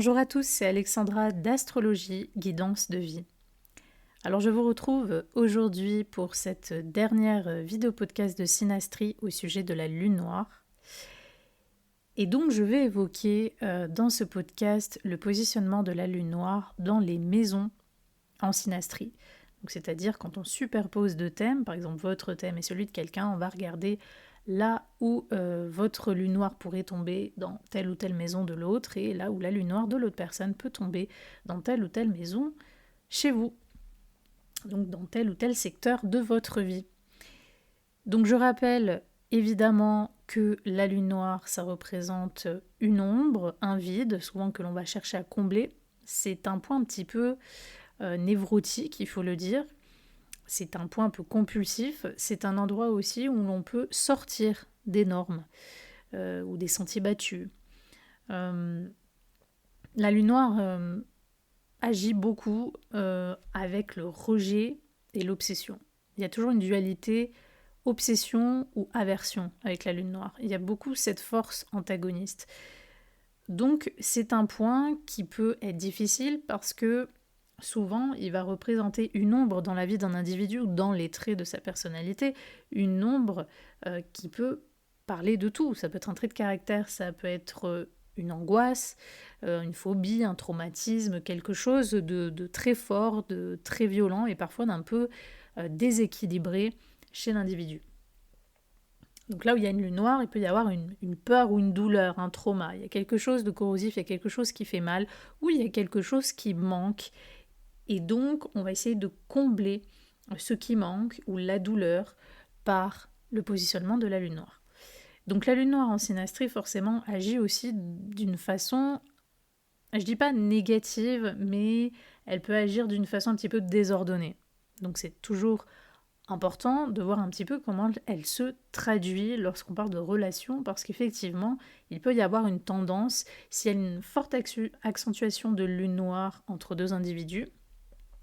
Bonjour à tous, c'est Alexandra d'Astrologie Guidance de Vie. Alors je vous retrouve aujourd'hui pour cette dernière vidéo podcast de Synastrie au sujet de la lune noire. Et donc je vais évoquer dans ce podcast le positionnement de la lune noire dans les maisons en synastrie. Donc, c'est-à-dire quand on superpose deux thèmes, par exemple votre thème et celui de quelqu'un, on va regarder là où votre lune noire pourrait tomber dans telle ou telle maison de l'autre, et là où la lune noire de l'autre personne peut tomber dans telle ou telle maison chez vous, donc dans tel ou tel secteur de votre vie. Donc je rappelle évidemment que la lune noire, ça représente une ombre, un vide, souvent que l'on va chercher à combler. C'est un point un petit peu névrotique, il faut le dire. C'est un point un peu compulsif, c'est un endroit aussi où l'on peut sortir des normes ou des sentiers battus. La lune noire agit beaucoup avec le rejet et l'obsession. Il y a toujours une dualité obsession ou aversion avec la lune noire. Il y a beaucoup cette force antagoniste. Donc c'est un point qui peut être difficile parce que souvent, il va représenter une ombre dans la vie d'un individu ou dans les traits de sa personnalité, une ombre qui peut parler de tout. Ça peut être un trait de caractère, ça peut être une angoisse, une phobie, un traumatisme, quelque chose de très fort, de très violent et parfois d'un peu déséquilibré chez l'individu. Donc là où il y a une lune noire, il peut y avoir une peur ou une douleur, un trauma. Il y a quelque chose de corrosif, il y a quelque chose qui fait mal, ou il y a quelque chose qui manque. Et donc, on va essayer de combler ce qui manque ou la douleur par le positionnement de la lune noire. Donc la lune noire en synastrie, forcément, agit aussi d'une façon, je dis pas négative, mais elle peut agir d'une façon un petit peu désordonnée. Donc c'est toujours important de voir un petit peu comment elle se traduit lorsqu'on parle de relations, parce qu'effectivement, il peut y avoir une tendance, s'il y a une forte accentuation de lune noire entre deux individus,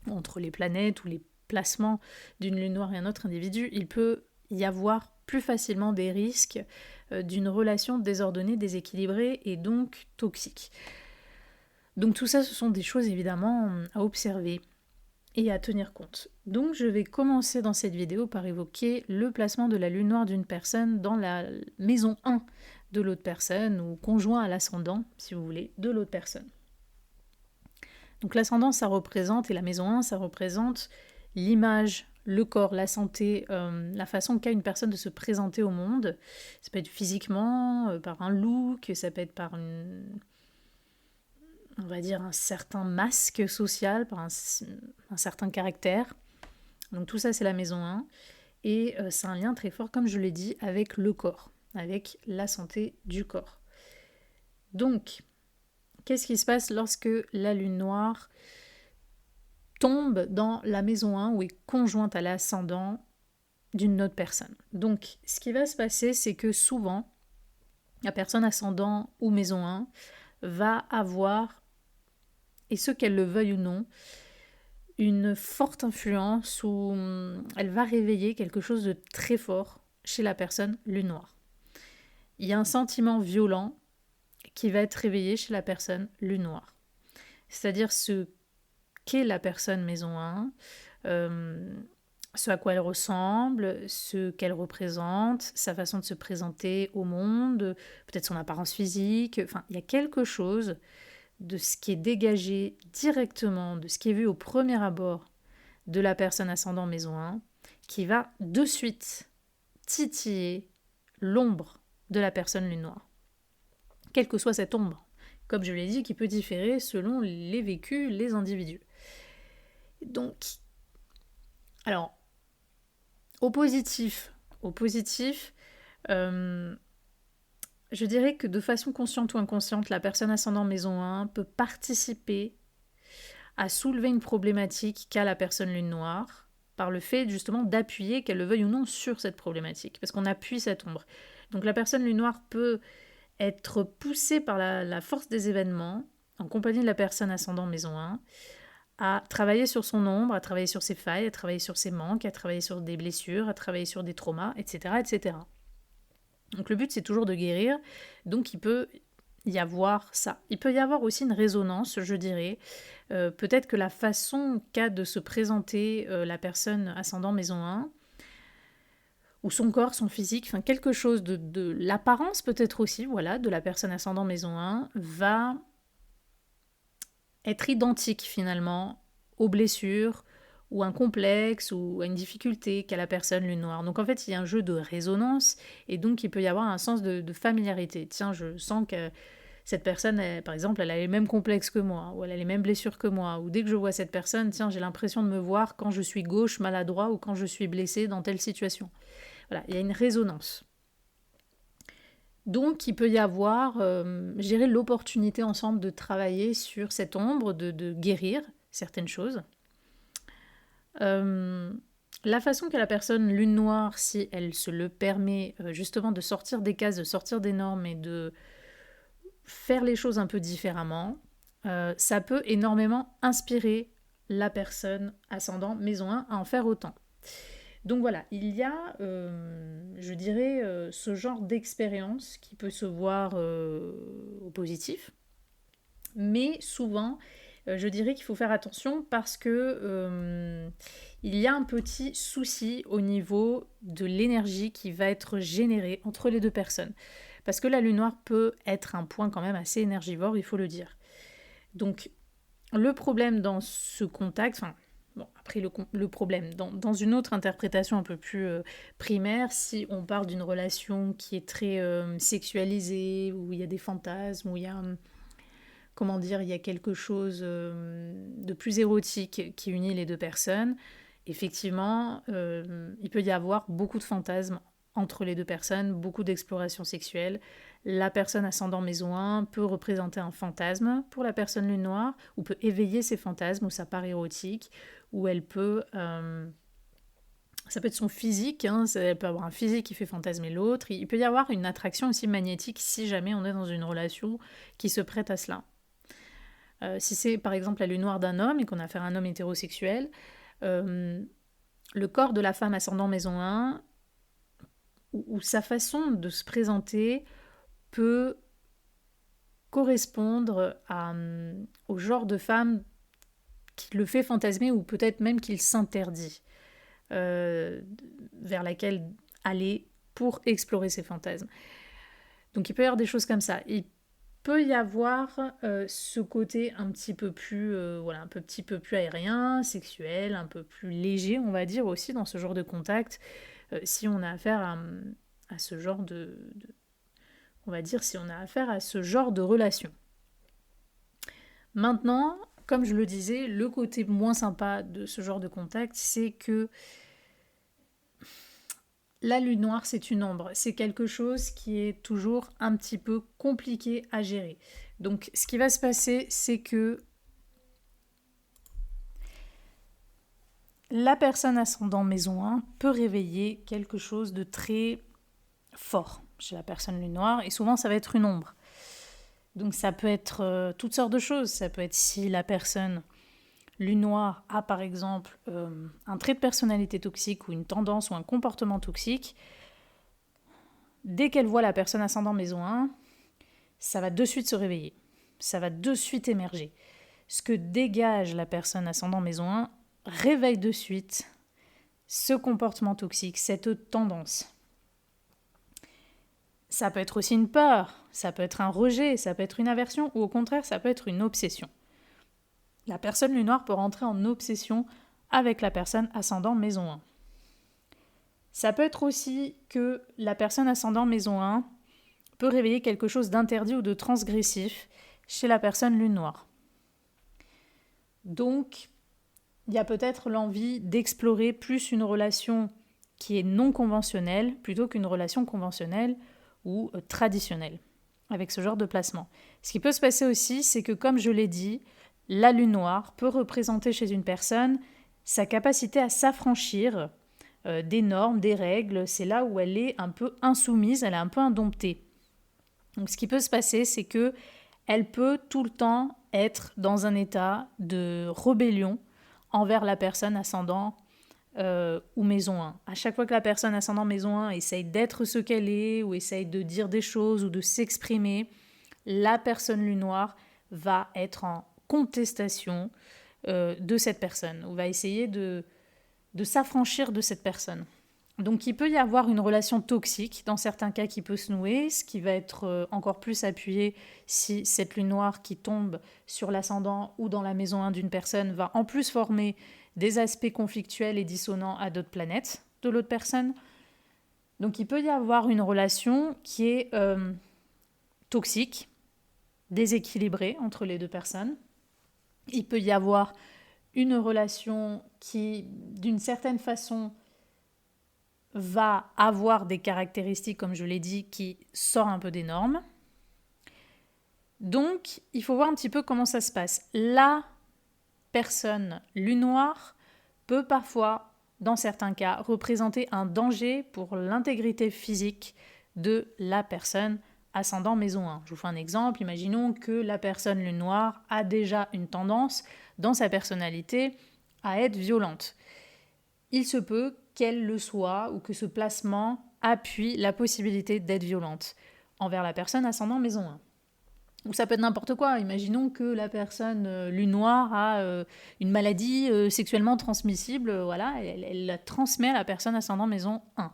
entre les planètes ou les placements d'une lune noire et un autre individu, il peut y avoir plus facilement des risques d'une relation désordonnée, déséquilibrée et donc toxique. Donc tout ça, ce sont des choses évidemment à observer et à tenir compte. Donc je vais commencer dans cette vidéo par évoquer le placement de la lune noire d'une personne dans la maison 1 de l'autre personne, ou conjoint à l'ascendant, si vous voulez, de l'autre personne. Donc l'ascendant, ça représente, et la maison 1, ça représente l'image, le corps, la santé, la façon qu'a une personne de se présenter au monde. Ça peut être physiquement, par un look, ça peut être par on va dire un certain masque social, par un certain caractère. Donc tout ça, c'est la maison 1. Et c'est un lien très fort, comme je l'ai dit, avec le corps, avec la santé du corps. Donc, qu'est-ce qui se passe lorsque la lune noire tombe dans la maison 1 ou est conjointe à l'ascendant d'une autre personne? Donc, ce qui va se passer, c'est que souvent, la personne ascendant ou maison 1 va avoir, et ce qu'elle le veuille ou non, une forte influence où elle va réveiller quelque chose de très fort chez la personne lune noire. Il y a un sentiment violent qui va être réveillé chez la personne lune noire. C'est-à-dire ce qu'est la personne maison 1, ce à quoi elle ressemble, ce qu'elle représente, sa façon de se présenter au monde, peut-être son apparence physique. Enfin, il y a quelque chose de ce qui est dégagé directement, de ce qui est vu au premier abord de la personne ascendant maison 1, qui va de suite titiller l'ombre de la personne lune noire. Quelle que soit cette ombre, comme je l'ai dit, qui peut différer selon les vécus, les individus. Donc, alors, au positif, je dirais que de façon consciente ou inconsciente, la personne ascendant maison 1 peut participer à soulever une problématique qu'a la personne lune noire par le fait justement d'appuyer, qu'elle le veuille ou non, sur cette problématique, parce qu'on appuie cette ombre. Donc la personne lune noire peut être poussée par la force des événements, en compagnie de la personne ascendant maison 1, à travailler sur son ombre, à travailler sur ses failles, à travailler sur ses manques, à travailler sur des blessures, à travailler sur des traumas, etc. etc. Donc le but, c'est toujours de guérir. Donc il peut y avoir ça. Il peut y avoir aussi une résonance, je dirais. Peut-être que la façon qu'a de se présenter la personne ascendant maison 1, ou son corps, son physique, enfin quelque chose de l'apparence peut-être aussi, voilà, de la personne ascendant maison 1, va être identique finalement aux blessures, ou un complexe, ou à une difficulté qu'a la personne lune noire. Donc en fait, il y a un jeu de résonance, et donc il peut y avoir un sens de familiarité. Tiens, je sens que cette personne, par exemple, elle a les mêmes complexes que moi, ou elle a les mêmes blessures que moi, ou dès que je vois cette personne, tiens, j'ai l'impression de me voir quand je suis gauche, maladroit, ou quand je suis blessé dans telle situation. Voilà, il y a une résonance. Donc, il peut y avoir, je dirais, l'opportunité ensemble de travailler sur cette ombre, de guérir certaines choses. La façon que la personne lune noire, si elle se le permet, justement de sortir des cases, de sortir des normes et de faire les choses un peu différemment, ça peut énormément inspirer la personne ascendant maison 1 à en faire autant. Donc voilà, il y a, je dirais, ce genre d'expérience qui peut se voir au positif, mais souvent, je dirais qu'il faut faire attention parce que il y a un petit souci au niveau de l'énergie qui va être générée entre les deux personnes. Parce que la lune noire peut être un point quand même assez énergivore, il faut le dire. Donc, le problème dans ce contact, enfin, bon, après le problème, dans une autre interprétation un peu plus primaire, si on parle d'une relation qui est très sexualisée, où il y a des fantasmes, où il y a, comment dire, il y a quelque chose de plus érotique qui unit les deux personnes, effectivement, il peut y avoir beaucoup de fantasmes entre les deux personnes, beaucoup d'exploration sexuelle. La personne ascendant maison 1 peut représenter un fantasme pour la personne lune noire, ou peut éveiller ses fantasmes, ou sa part érotique, ou elle peut... ça peut être son physique, hein, elle peut avoir un physique qui fait fantasmer l'autre. Il peut y avoir une attraction aussi magnétique si jamais on est dans une relation qui se prête à cela. Si c'est par exemple la lune noire d'un homme et qu'on a affaire à un homme hétérosexuel, le corps de la femme ascendant maison 1, ou sa façon de se présenter peut correspondre au genre de femme qui le fait fantasmer, ou peut-être même qu'il s'interdit, vers laquelle aller pour explorer ses fantasmes. Donc il peut y avoir des choses comme ça. Il peut y avoir ce côté un petit peu plus, voilà, un petit peu plus aérien, sexuel, un peu plus léger, on va dire aussi dans ce genre de contact, si on a affaire à ce genre on va dire si on a affaire à ce genre de relation. Maintenant, comme je le disais, le côté moins sympa de ce genre de contact, c'est que la lune noire, c'est une ombre. C'est quelque chose qui est toujours un petit peu compliqué à gérer. Donc, ce qui va se passer, c'est que la personne ascendant maison 1 peut réveiller quelque chose de très fort chez la personne lune noire, et souvent, ça va être une ombre. Donc, ça peut être toutes sortes de choses. Ça peut être si la personne lune noire a par exemple un trait de personnalité toxique, ou une tendance ou un comportement toxique, dès qu'elle voit la personne ascendant maison 1, ça va de suite se réveiller, ça va de suite émerger. Ce que dégage la personne ascendant maison 1 réveille de suite ce comportement toxique, cette tendance. Ça peut être aussi une peur, ça peut être un rejet, ça peut être une aversion, ou au contraire, ça peut être une obsession. La personne lune noire peut rentrer en obsession avec la personne ascendant maison 1. Ça peut être aussi que la personne ascendant maison 1 peut réveiller quelque chose d'interdit ou de transgressif chez la personne lune noire. Donc, il y a peut-être l'envie d'explorer plus une relation qui est non conventionnelle plutôt qu'une relation conventionnelle ou traditionnelle avec ce genre de placement. Ce qui peut se passer aussi, c'est que, comme je l'ai dit, la lune noire peut représenter chez une personne sa capacité à s'affranchir des normes, des règles. C'est là où elle est un peu insoumise, elle est un peu indomptée. Donc ce qui peut se passer, c'est que elle peut tout le temps être dans un état de rébellion envers la personne ascendant ou maison 1. À chaque fois que la personne ascendant maison 1 essaye d'être ce qu'elle est, ou essaye de dire des choses ou de s'exprimer, la personne lune noire va être en contestation de cette personne, ou va essayer de s'affranchir de cette personne. Donc il peut y avoir une relation toxique, dans certains cas qui peut se nouer, ce qui va être encore plus appuyé si cette lune noire qui tombe sur l'ascendant ou dans la maison 1 d'une personne va en plus former des aspects conflictuels et dissonants à d'autres planètes de l'autre personne. Donc il peut y avoir une relation qui est toxique, déséquilibrée entre les deux personnes. Il peut y avoir une relation qui, d'une certaine façon, va avoir des caractéristiques, comme je l'ai dit, qui sort un peu des normes. Donc, il faut voir un petit peu comment ça se passe. La personne lune noire peut parfois, dans certains cas, représenter un danger pour l'intégrité physique de la personne ascendant maison 1. Je vous fais un exemple. Imaginons que la personne lune noire a déjà une tendance dans sa personnalité à être violente. Il se peut qu'elle le soit ou que ce placement appuie la possibilité d'être violente envers la personne ascendant maison 1. Ou ça peut être n'importe quoi. Imaginons que la personne lune noire a une maladie sexuellement transmissible, voilà, elle la transmet à la personne ascendant maison 1.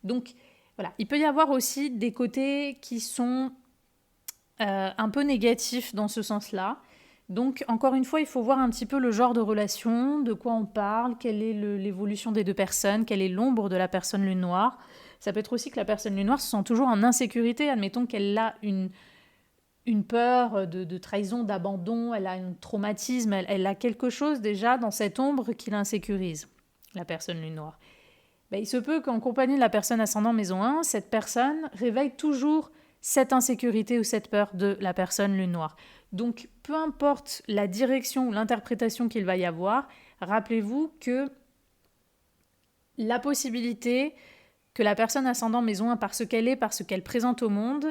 Donc voilà, il peut y avoir aussi des côtés qui sont un peu négatifs dans ce sens-là. Donc, encore une fois, il faut voir un petit peu le genre de relation, de quoi on parle, quelle est l'évolution des deux personnes, quelle est l'ombre de la personne lune noire. Ça peut être aussi que la personne lune noire se sent toujours en insécurité. Admettons qu'elle a une peur de trahison, d'abandon, elle a un traumatisme, elle a quelque chose déjà dans cette ombre qui l'insécurise, la personne lune noire. Ben, il se peut qu'en compagnie de la personne ascendant maison 1, cette personne réveille toujours cette insécurité ou cette peur de la personne lune noire. Donc, peu importe la direction ou l'interprétation qu'il va y avoir, rappelez-vous que la possibilité que la personne ascendant maison 1, par ce qu'elle présente au monde,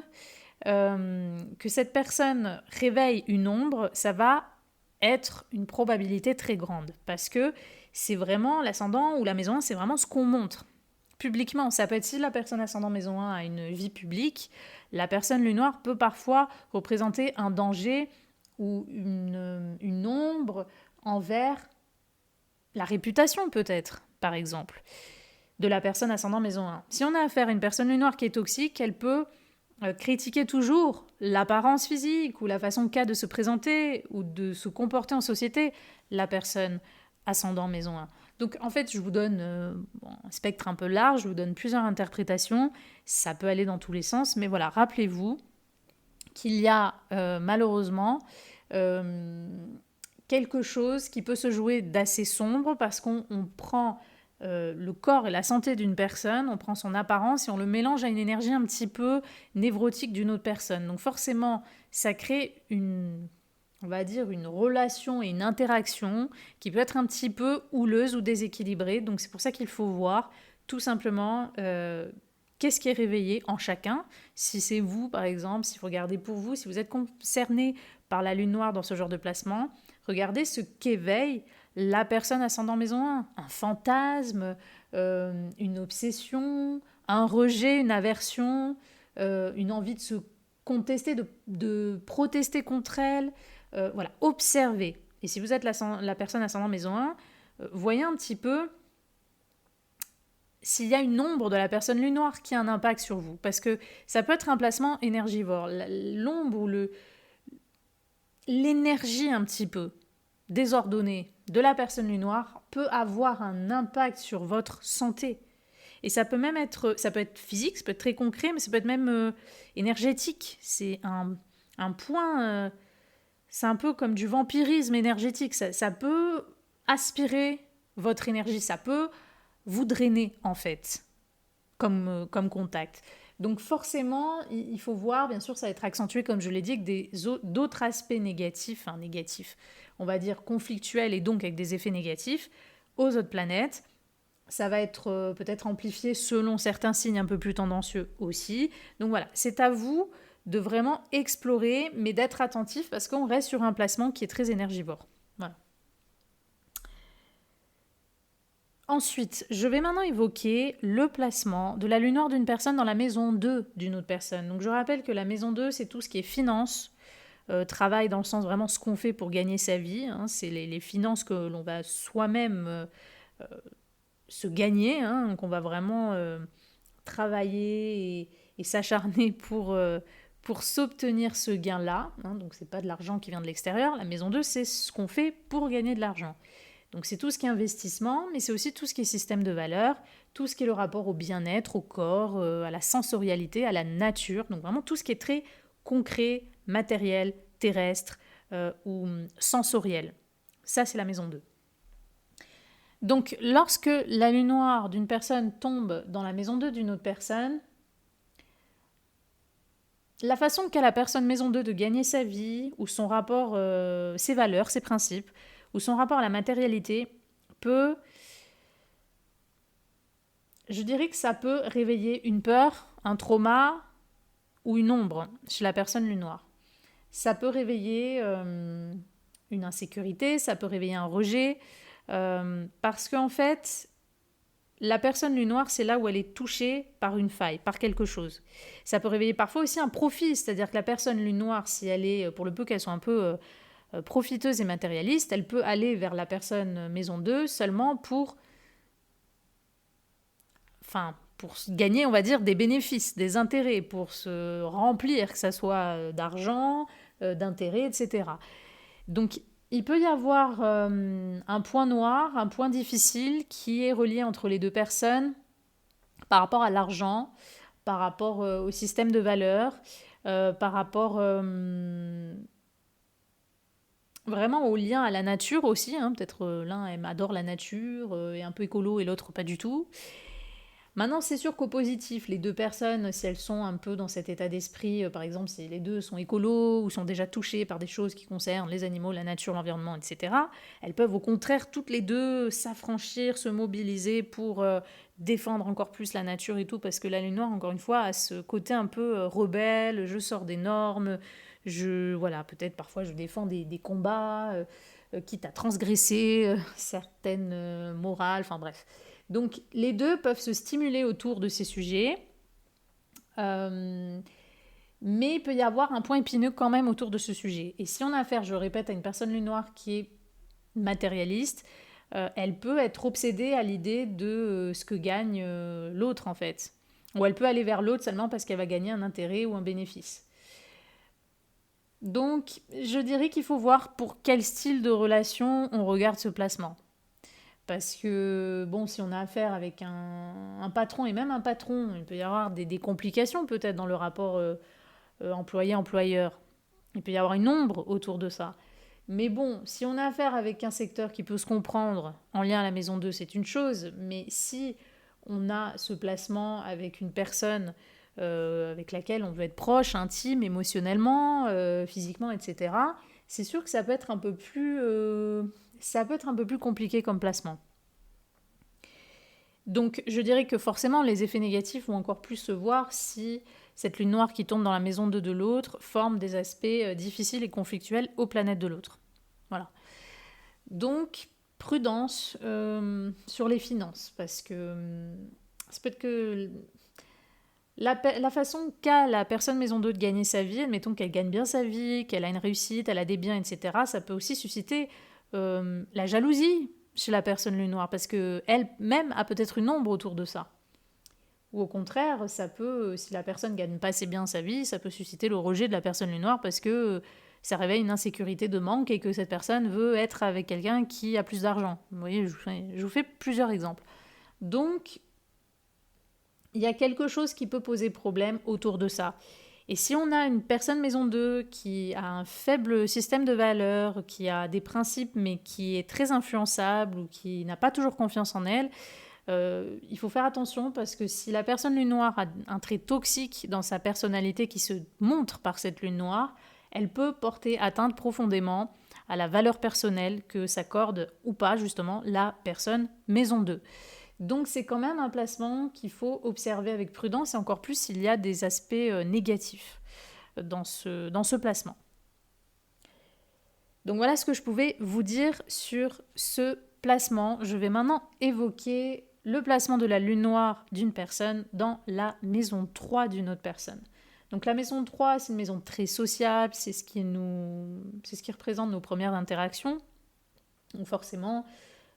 que cette personne réveille une ombre, ça va être une probabilité très grande. Parce que c'est vraiment l'ascendant ou la maison 1, c'est vraiment ce qu'on montre publiquement. Ça peut être si la personne ascendant maison 1 a une vie publique, la personne lune noire peut parfois représenter un danger ou une ombre envers la réputation peut-être, par exemple, de la personne ascendant maison 1. Si on a affaire à une personne lune noire qui est toxique, elle peut critiquer toujours l'apparence physique ou la façon qu'a de se présenter ou de se comporter en société la personne ascendant maison 1. Donc en fait, je vous donne un spectre un peu large, je vous donne plusieurs interprétations, ça peut aller dans tous les sens, mais voilà, rappelez-vous qu'il y a malheureusement quelque chose qui peut se jouer d'assez sombre parce qu'on prend le corps et la santé d'une personne, on prend son apparence et on le mélange à une énergie un petit peu névrotique d'une autre personne. Donc forcément, ça crée on va dire une relation et une interaction qui peut être un petit peu houleuse ou déséquilibrée. Donc c'est pour ça qu'il faut voir tout simplement qu'est-ce qui est réveillé en chacun. Si c'est vous, par exemple, si vous regardez pour vous, si vous êtes concerné par la lune noire dans ce genre de placement, regardez ce qu'éveille la personne ascendant maison 1. Un fantasme, une obsession, un rejet, une aversion, une envie de se contester, de protester contre elle. Voilà, observez. Et si vous êtes la personne ascendant maison 1, voyez un petit peu s'il y a une ombre de la personne lune noire qui a un impact sur vous. Parce que ça peut être un placement énergivore. L'ombre ou l'énergie un petit peu désordonnée de la personne lune noire peut avoir un impact sur votre santé. Et ça peut même être physique, ça peut être très concret, mais ça peut être même énergétique. C'est un point... c'est un peu comme du vampirisme énergétique. Ça peut aspirer votre énergie, ça peut vous drainer en fait, comme contact. Donc forcément, il faut voir, bien sûr, ça va être accentué, comme je l'ai dit, avec d'autres aspects négatifs, on va dire conflictuels et donc avec des effets négatifs aux autres planètes. Ça va être peut-être amplifié selon certains signes un peu plus tendancieux aussi. Donc voilà, c'est à vous de vraiment explorer, mais d'être attentif parce qu'on reste sur un placement qui est très énergivore. Voilà. Ensuite, je vais maintenant évoquer le placement de la lune noire d'une personne dans la maison 2 d'une autre personne. Donc je rappelle que la maison 2, c'est tout ce qui est finance, travail dans le sens vraiment ce qu'on fait pour gagner sa vie. C'est les finances que l'on va soi-même se gagner, qu'on va vraiment travailler et s'acharner pour s'obtenir ce gain-là. Donc c'est pas de l'argent qui vient de l'extérieur. La maison 2, c'est ce qu'on fait pour gagner de l'argent. Donc c'est tout ce qui est investissement, mais c'est aussi tout ce qui est système de valeur, tout ce qui est le rapport au bien-être, au corps, à la sensorialité, à la nature. Donc vraiment tout ce qui est très concret, matériel, terrestre ou sensoriel. Ça, c'est la maison 2. Donc lorsque la lune noire d'une personne tombe dans la maison 2 d'une autre personne, la façon qu'a la personne maison 2 de gagner sa vie, ou son rapport, ses valeurs, ses principes, ou son rapport à la matérialité peut, je dirais que ça peut réveiller une peur, un trauma ou une ombre chez la personne lune noire. Ça peut réveiller une insécurité, ça peut réveiller un rejet, parce qu'en fait, la personne lune noire, c'est là où elle est touchée par une faille, par quelque chose. Ça peut réveiller parfois aussi un profit, c'est-à-dire que la personne lune noire, si elle est, pour le peu qu'elle soit un peu profiteuse et matérialiste, elle peut aller vers la personne maison 2 seulement pour gagner, on va dire, des bénéfices, des intérêts, pour se remplir, que ce soit d'argent, d'intérêts, etc. Donc, il peut y avoir un point noir, un point difficile qui est relié entre les deux personnes par rapport à l'argent, par rapport au système de valeurs, par rapport vraiment au lien à la nature aussi. Peut-être l'un adore la nature, est un peu écolo et l'autre pas du tout. Maintenant, c'est sûr qu'au positif, les deux personnes, si elles sont un peu dans cet état d'esprit, par exemple, si les deux sont écolos ou sont déjà touchées par des choses qui concernent les animaux, la nature, l'environnement, etc., elles peuvent au contraire toutes les deux s'affranchir, se mobiliser pour défendre encore plus la nature et tout, parce que la lune noire, encore une fois, a ce côté un peu rebelle, je sors des normes, peut-être parfois je défends des combats, quitte à transgresser certaines morales, enfin bref. Donc les deux peuvent se stimuler autour de ces sujets, mais il peut y avoir un point épineux quand même autour de ce sujet. Et si on a affaire, je répète, à une personne lune noire qui est matérialiste, elle peut être obsédée à l'idée de ce que gagne l'autre en fait. Ou elle peut aller vers l'autre seulement parce qu'elle va gagner un intérêt ou un bénéfice. Donc je dirais qu'il faut voir pour quel style de relation on regarde ce placement. Parce que, bon, si on a affaire avec un patron, et même un patron, il peut y avoir des complications peut-être dans le rapport employé-employeur. Il peut y avoir une ombre autour de ça. Mais bon, si on a affaire avec un secteur qui peut se comprendre en lien à la maison 2, c'est une chose. Mais si on a ce placement avec une personne avec laquelle on veut être proche, intime, émotionnellement, physiquement, etc., c'est sûr que ça peut être un peu plus compliqué comme placement. Donc je dirais que forcément les effets négatifs vont encore plus se voir si cette lune noire qui tombe dans la maison 2 de l'autre forme des aspects difficiles et conflictuels aux planètes de l'autre. Voilà. Donc prudence sur les finances, parce que ça peut être que la façon qu'a la personne maison 2 de gagner sa vie, admettons qu'elle gagne bien sa vie, qu'elle a une réussite, elle a des biens, etc., ça peut aussi susciter la jalousie chez la personne lune noire, parce qu'elle-même a peut-être une ombre autour de ça. Ou au contraire, ça peut, si la personne gagne pas assez bien sa vie, ça peut susciter le rejet de la personne lune noire parce que ça réveille une insécurité de manque et que cette personne veut être avec quelqu'un qui a plus d'argent. Vous voyez, je vous fais plusieurs exemples. Donc, il y a quelque chose qui peut poser problème autour de ça. Et si on a une personne maison 2 qui a un faible système de valeurs, qui a des principes mais qui est très influençable ou qui n'a pas toujours confiance en elle, il faut faire attention, parce que si la personne lune noire a un trait toxique dans sa personnalité qui se montre par cette lune noire, elle peut porter atteinte profondément à la valeur personnelle que s'accorde ou pas justement la personne maison 2. Donc c'est quand même un placement qu'il faut observer avec prudence, et encore plus s'il y a des aspects négatifs dans ce placement. Donc voilà ce que je pouvais vous dire sur ce placement, je vais maintenant évoquer le placement de la lune noire d'une personne dans la maison 3 d'une autre personne. Donc la maison 3, c'est une maison très sociable, c'est ce qui représente nos premières interactions. Donc forcément,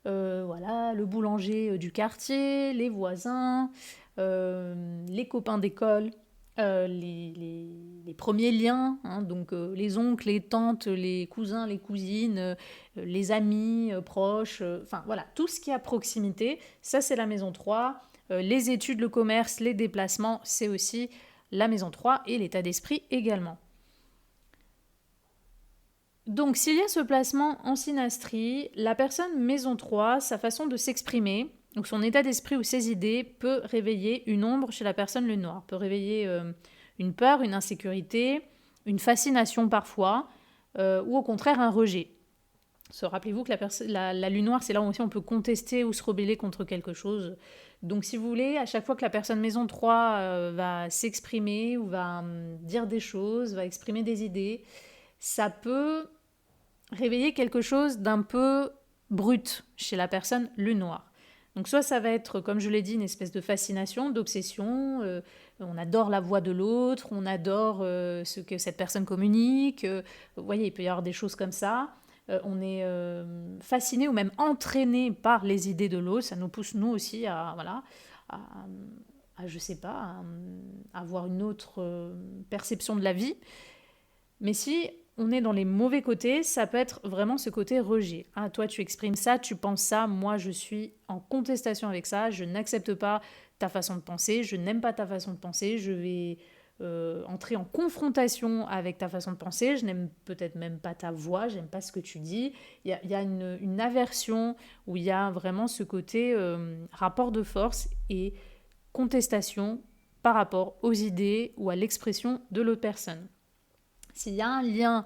voilà, le boulanger du quartier, les voisins, les copains d'école, les premiers liens, hein, donc les oncles, les tantes, les cousins, les cousines, les amis proches, enfin voilà, tout ce qui est à proximité, ça c'est la maison 3. Les études, le commerce, les déplacements, c'est aussi la maison 3 et l'état d'esprit également. Donc s'il y a ce placement en synastrie, la personne maison 3, sa façon de s'exprimer, ou son état d'esprit ou ses idées peut réveiller une ombre chez la personne lune noire, peut réveiller une peur, une insécurité, une fascination parfois, ou au contraire un rejet. Rappelez-vous que la lune noire, c'est là où aussi on peut contester ou se rebeller contre quelque chose. Donc si vous voulez, à chaque fois que la personne maison 3 va s'exprimer ou va dire des choses, va exprimer des idées, ça peut réveiller quelque chose d'un peu brut chez la personne lune noire. Donc soit ça va être, comme je l'ai dit, une espèce de fascination, d'obsession, on adore la voix de l'autre, on adore ce que cette personne communique, vous voyez, il peut y avoir des choses comme ça. On est fasciné ou même entraîné par les idées de l'autre, ça nous pousse nous aussi à, voilà, je sais pas, à avoir une autre perception de la vie. Mais si on est dans les mauvais côtés, ça peut être vraiment ce côté rejet. Ah, toi, tu exprimes ça, tu penses ça, moi, je suis en contestation avec ça, je n'accepte pas ta façon de penser, je n'aime pas ta façon de penser, je vais entrer en confrontation avec ta façon de penser, je n'aime peut-être même pas ta voix, j'aime pas ce que tu dis. Il y a une aversion où il y a vraiment ce côté rapport de force et contestation par rapport aux idées ou à l'expression de l'autre personne. S'il y a un lien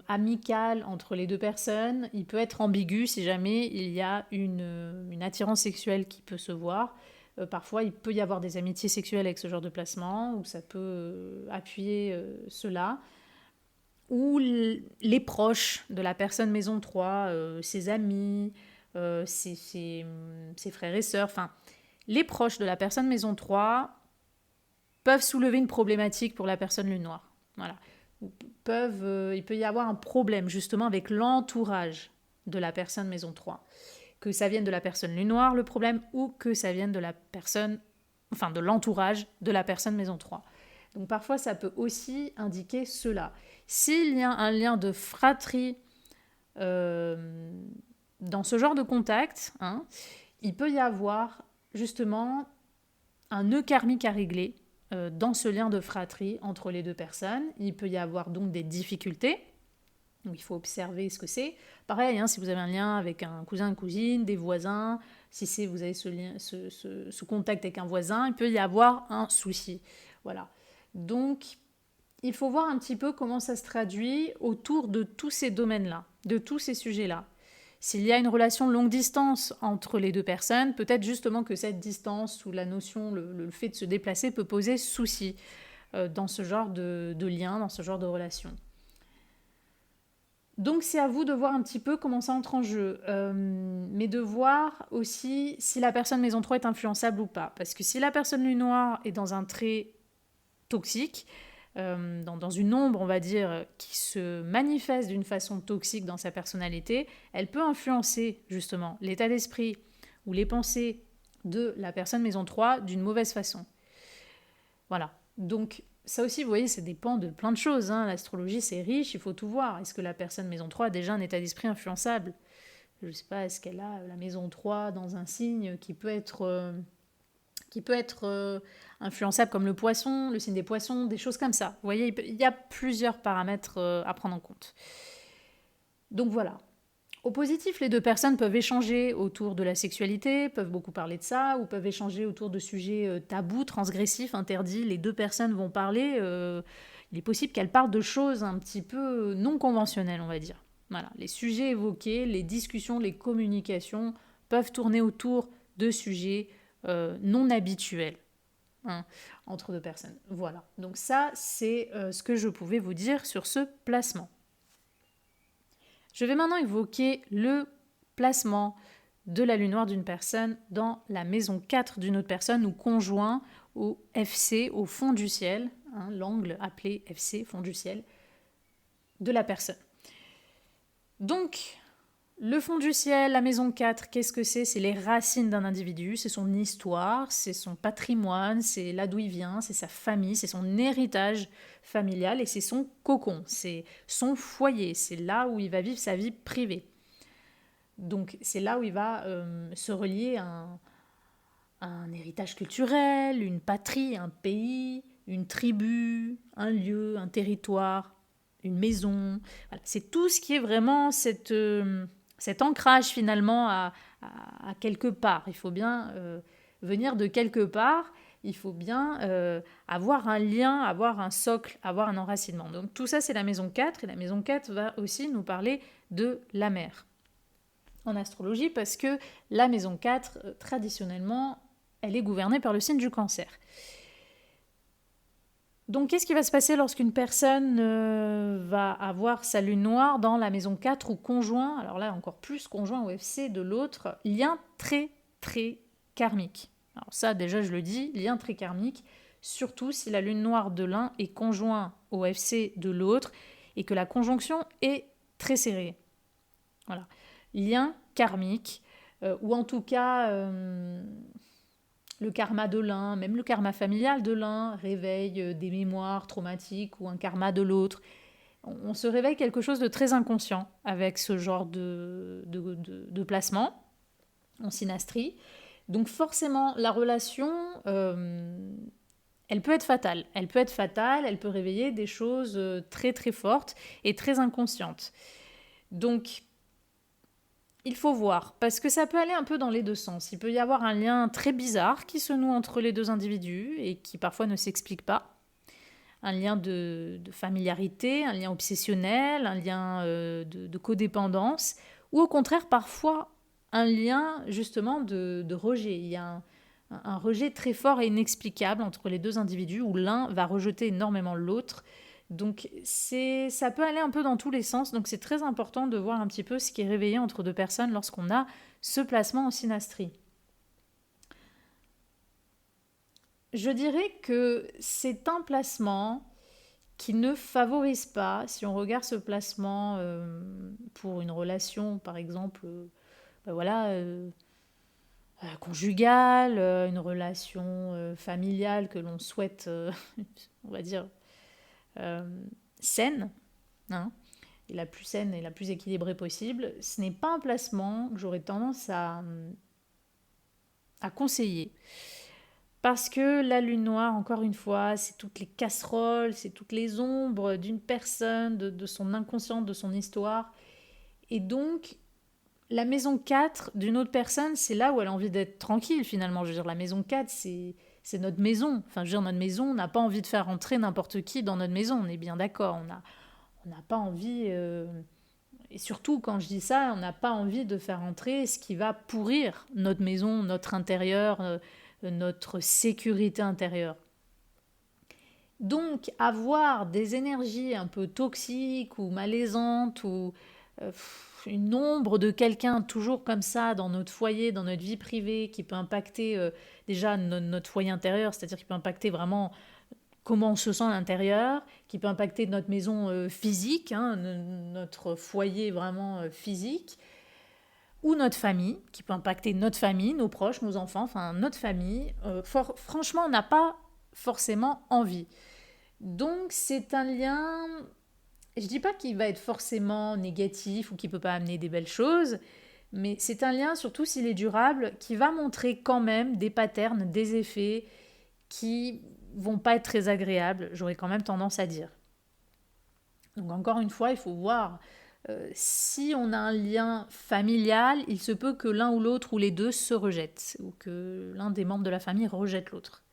amical entre les deux personnes, il peut être ambigu si jamais il y a une attirance sexuelle qui peut se voir. Parfois, il peut y avoir des amitiés sexuelles avec ce genre de placement, ou ça peut appuyer cela. Ou les proches de la personne maison 3, ses amis, ses frères et sœurs, enfin, les proches de la personne maison 3 peuvent soulever une problématique pour la personne lune noire. Voilà. Il peut y avoir un problème justement avec l'entourage de la personne maison 3. Que ça vienne de la personne lune noire, le problème, ou que ça vienne de la personne, enfin de l'entourage de la personne maison 3. Donc parfois ça peut aussi indiquer cela. S'il y a un lien de fratrie dans ce genre de contact, hein, il peut y avoir justement un nœud karmique à régler dans ce lien de fratrie entre les deux personnes. Il peut y avoir donc des difficultés. Donc il faut observer ce que c'est. Pareil, hein, si vous avez un lien avec un cousin, une cousine, des voisins, si vous avez ce contact avec un voisin, il peut y avoir un souci. Voilà. Donc il faut voir un petit peu comment ça se traduit autour de tous ces domaines-là, de tous ces sujets-là. S'il y a une relation longue distance entre les deux personnes, peut-être justement que cette distance ou la notion, le fait de se déplacer peut poser souci dans ce genre de lien, dans ce genre de relation. Donc c'est à vous de voir un petit peu comment ça entre en jeu, mais de voir aussi si la personne maison 3 est influençable ou pas. Parce que si la personne lune noire est dans un trait toxique, dans une ombre, on va dire, qui se manifeste d'une façon toxique dans sa personnalité, elle peut influencer justement l'état d'esprit ou les pensées de la personne maison 3 d'une mauvaise façon. Voilà. Donc ça aussi, vous voyez, ça dépend de plein de choses. Hein. L'astrologie, c'est riche, il faut tout voir. Est-ce que la personne maison 3 a déjà un état d'esprit influençable ? Je ne sais pas, est-ce qu'elle a la maison 3 dans un signe qui peut être influençable comme le poisson, le signe des poissons, des choses comme ça. Vous voyez, il y a plusieurs paramètres à prendre en compte. Donc voilà. Au positif, les deux personnes peuvent échanger autour de la sexualité, peuvent beaucoup parler de ça, ou peuvent échanger autour de sujets tabous, transgressifs, interdits. Les deux personnes vont parler. Il est possible qu'elles parlent de choses un petit peu non conventionnelles, on va dire. Voilà. Les sujets évoqués, les discussions, les communications peuvent tourner autour de sujets non habituel entre deux personnes. Voilà, donc ça c'est ce que je pouvais vous dire sur ce placement. Je vais maintenant évoquer le placement de la lune noire d'une personne dans la maison 4 d'une autre personne ou conjoint au FC, au fond du ciel, l'angle appelé FC, fond du ciel, de la personne. Donc, le fond du ciel, la maison 4, qu'est-ce que c'est ? C'est les racines d'un individu, c'est son histoire, c'est son patrimoine, c'est là d'où il vient, c'est sa famille, c'est son héritage familial et c'est son cocon, c'est son foyer, c'est là où il va vivre sa vie privée. Donc c'est là où il va se relier à un héritage culturel, une patrie, un pays, une tribu, un lieu, un territoire, une maison. Voilà. C'est tout ce qui est vraiment cet ancrage finalement à quelque part. Il faut bien venir de quelque part, il faut bien avoir un lien, avoir un socle, avoir un enracinement. Donc tout ça c'est la maison 4 et la maison 4 va aussi nous parler de la mer en astrologie parce que la maison 4, traditionnellement, elle est gouvernée par le signe du Cancer. Donc, qu'est-ce qui va se passer lorsqu'une personne va avoir sa lune noire dans la maison 4 ou conjoint, alors là encore plus conjoint au FC de l'autre, lien très très karmique. Alors ça déjà je le dis, lien très karmique, surtout si la lune noire de l'un est conjoint au FC de l'autre et que la conjonction est très serrée. Voilà. Lien karmique, ou en tout cas le karma de l'un, même le karma familial de l'un, réveille des mémoires traumatiques ou un karma de l'autre. On se réveille quelque chose de très inconscient avec ce genre de placement en synastrie. Donc forcément, la relation, elle peut être fatale. Elle peut réveiller des choses très très fortes et très inconscientes. Donc, il faut voir, parce que ça peut aller un peu dans les deux sens. Il peut y avoir un lien très bizarre qui se noue entre les deux individus et qui parfois ne s'explique pas. Un lien de familiarité, un lien obsessionnel, un lien de codépendance, ou au contraire parfois un lien justement de rejet. Il y a un rejet très fort et inexplicable entre les deux individus où l'un va rejeter énormément l'autre. Donc ça peut aller un peu dans tous les sens, donc c'est très important de voir un petit peu ce qui est réveillé entre deux personnes lorsqu'on a ce placement en synastrie. Je dirais que c'est un placement qui ne favorise pas, si on regarde ce placement pour une relation par exemple conjugale, une relation familiale que l'on souhaite, on va dire, saine, et la plus saine et la plus équilibrée possible, ce n'est pas un placement que j'aurais tendance à conseiller. Parce que la lune noire, encore une fois, c'est toutes les casseroles, c'est toutes les ombres d'une personne, de son inconscient, de son histoire. Et donc, la maison 4 d'une autre personne, c'est là où elle a envie d'être tranquille finalement. Je veux dire, la maison 4, c'est notre maison. Enfin, je veux dire, notre maison, on n'a pas envie de faire rentrer n'importe qui dans notre maison, on est bien d'accord. On n'a pas envie, et surtout quand je dis ça, on n'a pas envie de faire entrer ce qui va pourrir notre maison, notre intérieur, notre sécurité intérieure. Donc, avoir des énergies un peu toxiques ou malaisantes ou une ombre de quelqu'un toujours comme ça dans notre foyer, dans notre vie privée, qui peut impacter déjà notre foyer intérieur, c'est-à-dire qui peut impacter vraiment comment on se sent à l'intérieur, qui peut impacter notre maison physique, notre foyer vraiment physique, ou notre famille, qui peut impacter notre famille, nos proches, nos enfants, enfin notre famille. Franchement, on n'a pas forcément envie. Donc c'est un lien, je dis pas qu'il va être forcément négatif ou qu'il peut pas amener des belles choses, mais c'est un lien, surtout s'il est durable, qui va montrer quand même des patterns, des effets qui vont pas être très agréables, j'aurais quand même tendance à dire. Donc encore une fois, il faut voir si on a un lien familial, il se peut que l'un ou l'autre ou les deux se rejettent ou que l'un des membres de la famille rejette l'autre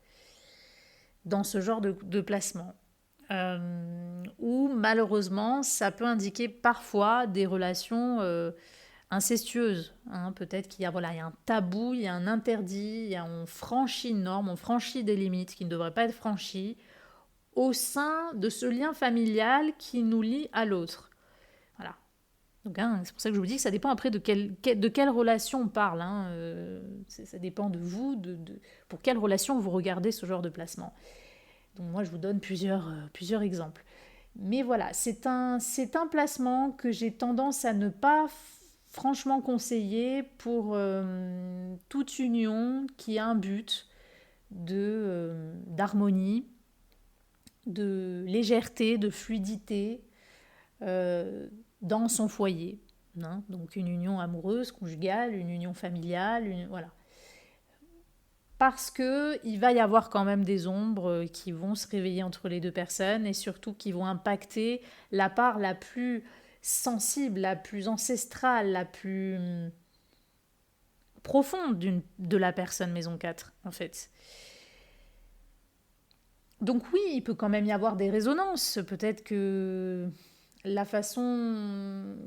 dans ce genre de placement. Ou malheureusement, ça peut indiquer parfois des relations incestueuses. Peut-être qu'il y a, il y a un tabou, il y a un interdit, on franchit une norme, on franchit des limites qui ne devraient pas être franchies au sein de ce lien familial qui nous lie à l'autre. Voilà. Donc, c'est pour ça que je vous dis que ça dépend après de quelle relation on parle. Ça dépend de vous, pour quelle relation vous regardez ce genre de placement. Donc moi, je vous donne plusieurs exemples. Mais voilà, c'est un placement que j'ai tendance à ne pas franchement conseiller pour toute union qui a un but d'harmonie, de légèreté, de fluidité dans son foyer. Donc une union amoureuse, conjugale, une union familiale, voilà. Parce qu'il va y avoir quand même des ombres qui vont se réveiller entre les deux personnes et surtout qui vont impacter la part la plus sensible, la plus ancestrale, la plus profonde de la personne maison 4, en fait. Donc oui, il peut quand même y avoir des résonances. Peut-être que la façon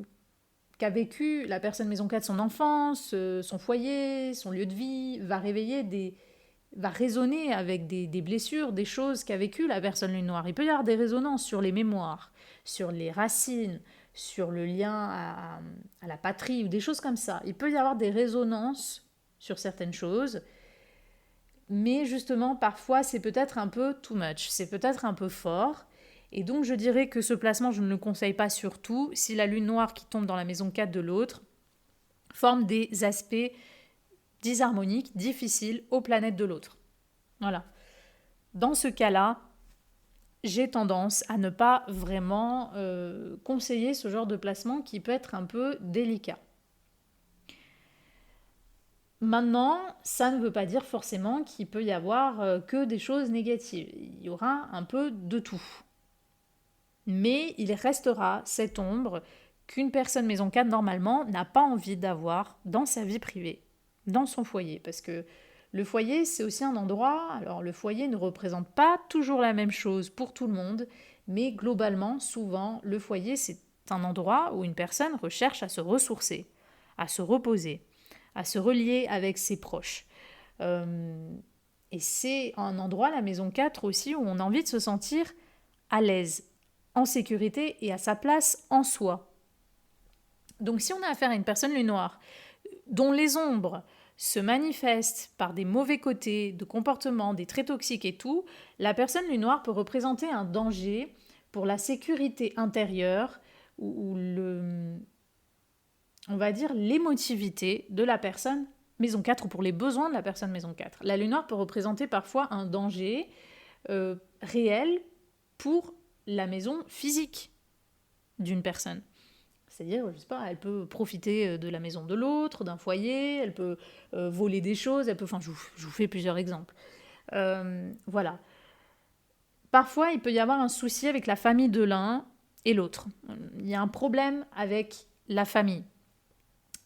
qu'a vécu la personne maison 4 son enfance, son foyer, son lieu de vie, va résonner avec des blessures, des choses qu'a vécu la personne lune noire. Il peut y avoir des résonances sur les mémoires, sur les racines, sur le lien à la patrie ou des choses comme ça. Il peut y avoir des résonances sur certaines choses, mais justement parfois c'est peut-être un peu too much, c'est peut-être un peu fort. Et donc je dirais que ce placement, je ne le conseille pas surtout si la lune noire qui tombe dans la maison 4 de l'autre forme des aspects disharmoniques, difficiles aux planètes de l'autre. Voilà. Dans ce cas-là, j'ai tendance à ne pas vraiment conseiller ce genre de placement qui peut être un peu délicat. Maintenant, ça ne veut pas dire forcément qu'il peut y avoir que des choses négatives. Il y aura un peu de tout. Mais il restera cette ombre qu'une personne maison 4 normalement n'a pas envie d'avoir dans sa vie privée, dans son foyer. Parce que le foyer, c'est aussi un endroit, alors le foyer ne représente pas toujours la même chose pour tout le monde, mais globalement, souvent, le foyer, c'est un endroit où une personne recherche à se ressourcer, à se reposer, à se relier avec ses proches. Et c'est un endroit, la maison 4 aussi, où on a envie de se sentir à l'aise, en sécurité et à sa place en soi. Donc si on a affaire à une personne lune noire dont les ombres se manifestent par des mauvais côtés de comportement, des traits toxiques et tout, la personne lune noire peut représenter un danger pour la sécurité intérieure ou on va dire l'émotivité de la personne maison 4 ou pour les besoins de la personne maison 4. La lune noire peut représenter parfois un danger réel pour la maison physique d'une personne. C'est-à-dire, je sais pas, elle peut profiter de la maison de l'autre, d'un foyer, elle peut voler des choses, enfin, je vous fais plusieurs exemples. Voilà. Parfois, il peut y avoir un souci avec la famille de l'un et l'autre. Il y a un problème avec la famille.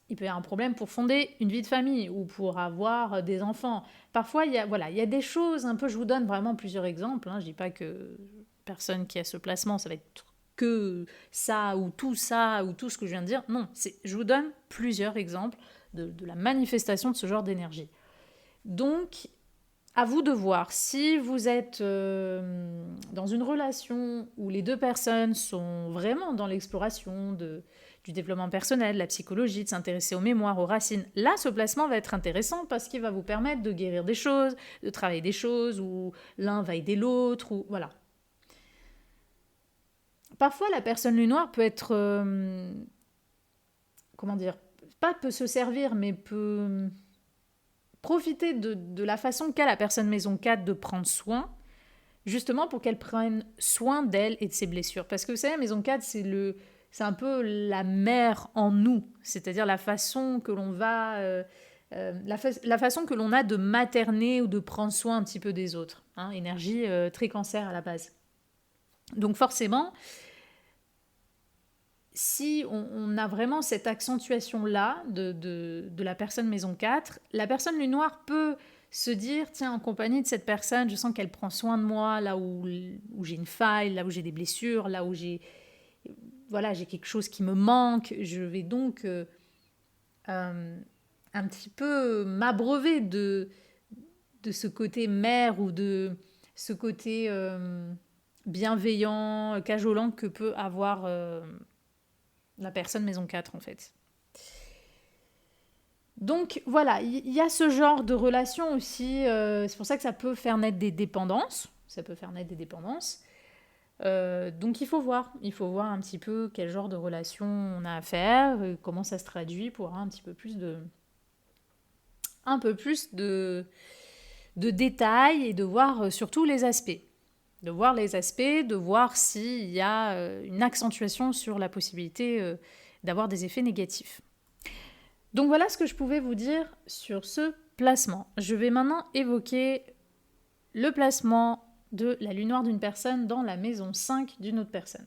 Il peut y avoir un problème pour fonder une vie de famille ou pour avoir des enfants. Parfois, il y a des choses un peu, je vous donne vraiment plusieurs exemples. Je ne dis pas que personne qui a ce placement, ça va être que ça ou tout ce que je viens de dire. Non, je vous donne plusieurs exemples de la manifestation de ce genre d'énergie. Donc, à vous de voir si vous êtes dans une relation où les deux personnes sont vraiment dans l'exploration du développement personnel, de la psychologie, de s'intéresser aux mémoires, aux racines. Là, ce placement va être intéressant parce qu'il va vous permettre de guérir des choses, de travailler des choses, où l'un va aider l'autre, ou voilà. Parfois, la personne lune noire peut être, comment dire, pas peut se servir, mais peut profiter de la façon qu'a la personne maison 4 de prendre soin, justement pour qu'elle prenne soin d'elle et de ses blessures. Parce que vous savez, maison 4, c'est un peu la mère en nous, c'est-à-dire la façon que l'on va... la façon que l'on a de materner ou de prendre soin un petit peu des autres. Énergie très cancer à la base. Donc forcément, si on a vraiment cette accentuation-là de la personne maison 4, la personne lune noire peut se dire, tiens, en compagnie de cette personne, je sens qu'elle prend soin de moi, là où j'ai une faille, là où j'ai des blessures, là où j'ai quelque chose qui me manque, je vais donc un petit peu m'abreuver de ce côté mère ou de ce côté bienveillant, cajolant que peut avoir la personne maison 4 en fait. Donc voilà, il y a ce genre de relation aussi, c'est pour ça que ça peut faire naître des dépendances, donc il faut voir un petit peu quel genre de relation on a à faire, comment ça se traduit pour avoir un peu plus de détails et de voir surtout les aspects. De voir s'il y a une accentuation sur la possibilité d'avoir des effets négatifs. Donc voilà ce que je pouvais vous dire sur ce placement. Je vais maintenant évoquer le placement de la lune noire d'une personne dans la maison 5 d'une autre personne.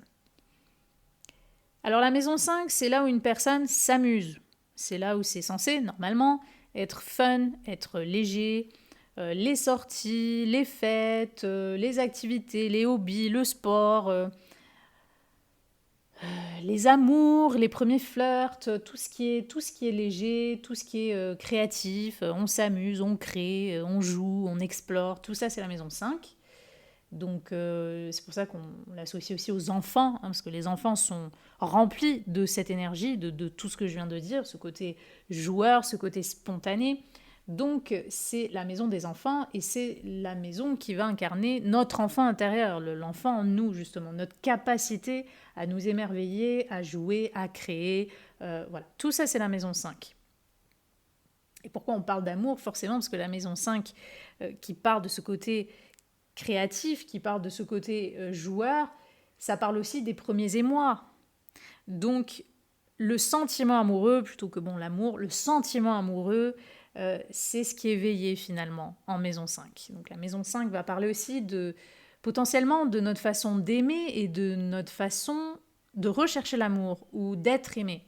Alors la maison 5, c'est là où une personne s'amuse. C'est là où c'est censé, normalement, être fun, être léger. Les sorties, les fêtes, les activités, les hobbies, le sport, les amours, les premiers flirts, tout ce qui est léger, tout ce qui est créatif, on s'amuse, on crée, on joue, on explore, tout ça c'est la maison 5. Donc c'est pour ça qu'on l'associe aussi aux enfants, parce que les enfants sont remplis de cette énergie, de tout ce que je viens de dire, ce côté joueur, ce côté spontané. Donc c'est la maison des enfants et c'est la maison qui va incarner notre enfant intérieur, l'enfant en nous justement, notre capacité à nous émerveiller, à jouer, à créer. Voilà, tout ça c'est la maison 5. Et pourquoi on parle d'amour? Forcément parce que la maison 5 qui part de ce côté créatif, qui parle de ce côté joueur, ça parle aussi des premiers émois. Donc le sentiment amoureux, plutôt que l'amour, le sentiment amoureux, c'est ce qui est éveillé finalement en maison 5. Donc la maison 5 va parler aussi potentiellement de notre façon d'aimer et de notre façon de rechercher l'amour ou d'être aimé.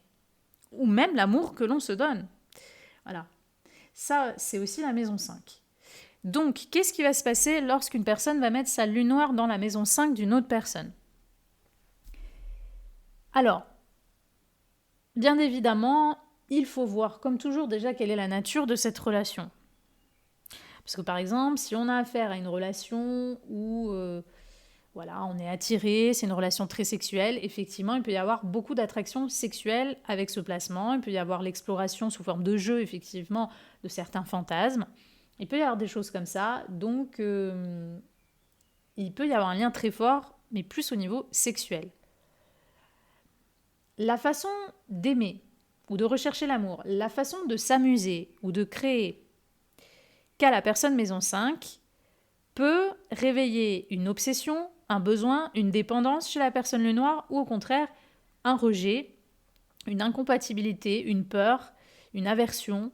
Ou même l'amour que l'on se donne. Voilà. Ça, c'est aussi la maison 5. Donc, qu'est-ce qui va se passer lorsqu'une personne va mettre sa lune noire dans la maison 5 d'une autre personne? Alors, bien évidemment, il faut voir, comme toujours, déjà quelle est la nature de cette relation. Parce que par exemple, si on a affaire à une relation où on est attiré, c'est une relation très sexuelle, effectivement, il peut y avoir beaucoup d'attraction sexuelle avec ce placement. Il peut y avoir l'exploration sous forme de jeu, effectivement, de certains fantasmes. Il peut y avoir des choses comme ça, donc il peut y avoir un lien très fort, mais plus au niveau sexuel. La façon d'aimer ou de rechercher l'amour, la façon de s'amuser ou de créer qu'a la personne maison 5 peut réveiller une obsession, un besoin, une dépendance chez la personne lune noire ou au contraire un rejet, une incompatibilité, une peur, une aversion,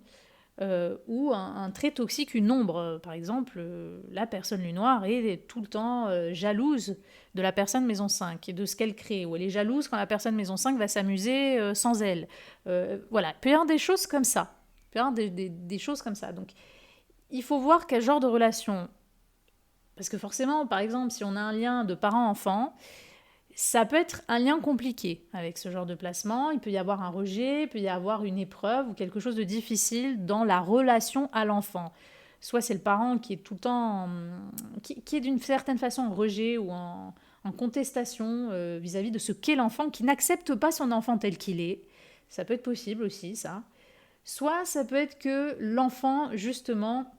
ou un trait toxique, une ombre. Par exemple, la personne lune noire est tout le temps jalouse de la personne maison 5 et de ce qu'elle crée, ou elle est jalouse quand la personne maison 5 va s'amuser sans elle. Voilà, il peut y avoir des choses comme ça. Il peut y avoir des choses comme ça. Donc, il faut voir quel genre de relation. Parce que forcément, par exemple, si on a un lien de parent-enfant, ça peut être un lien compliqué avec ce genre de placement. Il peut y avoir un rejet, il peut y avoir une épreuve ou quelque chose de difficile dans la relation à l'enfant. Soit c'est le parent qui est tout le temps, qui est d'une certaine façon en rejet ou en contestation vis-à-vis de ce qu'est l'enfant, qui n'accepte pas son enfant tel qu'il est. Ça peut être possible aussi, ça. Soit ça peut être que l'enfant, justement,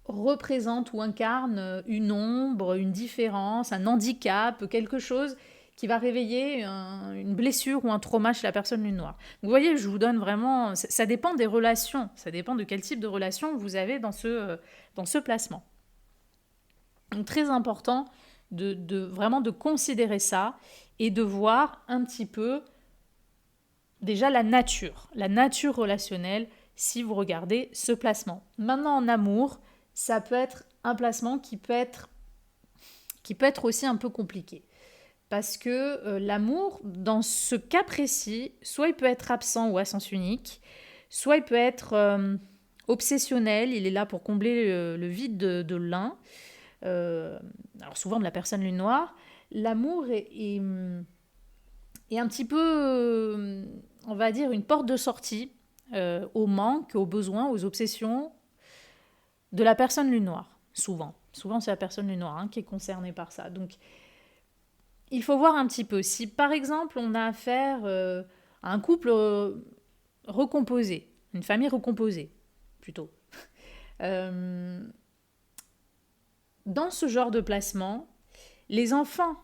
représente ou incarne une ombre, une différence, un handicap, quelque chose qui va réveiller une blessure ou un trauma chez la personne lune noire. Vous voyez, je vous donne vraiment... Ça dépend des relations, ça dépend de quel type de relation vous avez dans ce placement. Donc très important vraiment de considérer ça et de voir un petit peu déjà la nature relationnelle si vous regardez ce placement. Maintenant en amour, ça peut être un placement qui peut être aussi un peu compliqué. Parce que l'amour, dans ce cas précis, soit il peut être absent ou à sens unique, soit il peut être obsessionnel, il est là pour combler le vide de l'un. Alors souvent de la personne lune noire. L'amour est un petit peu, on va dire, une porte de sortie au manque, aux besoins, aux obsessions de la personne lune noire, souvent. Souvent, c'est la personne lune noire qui est concernée par ça. Donc, il faut voir un petit peu. Si par exemple on a affaire à un couple recomposé, une famille recomposée plutôt, euh, dans ce genre de placement, les enfants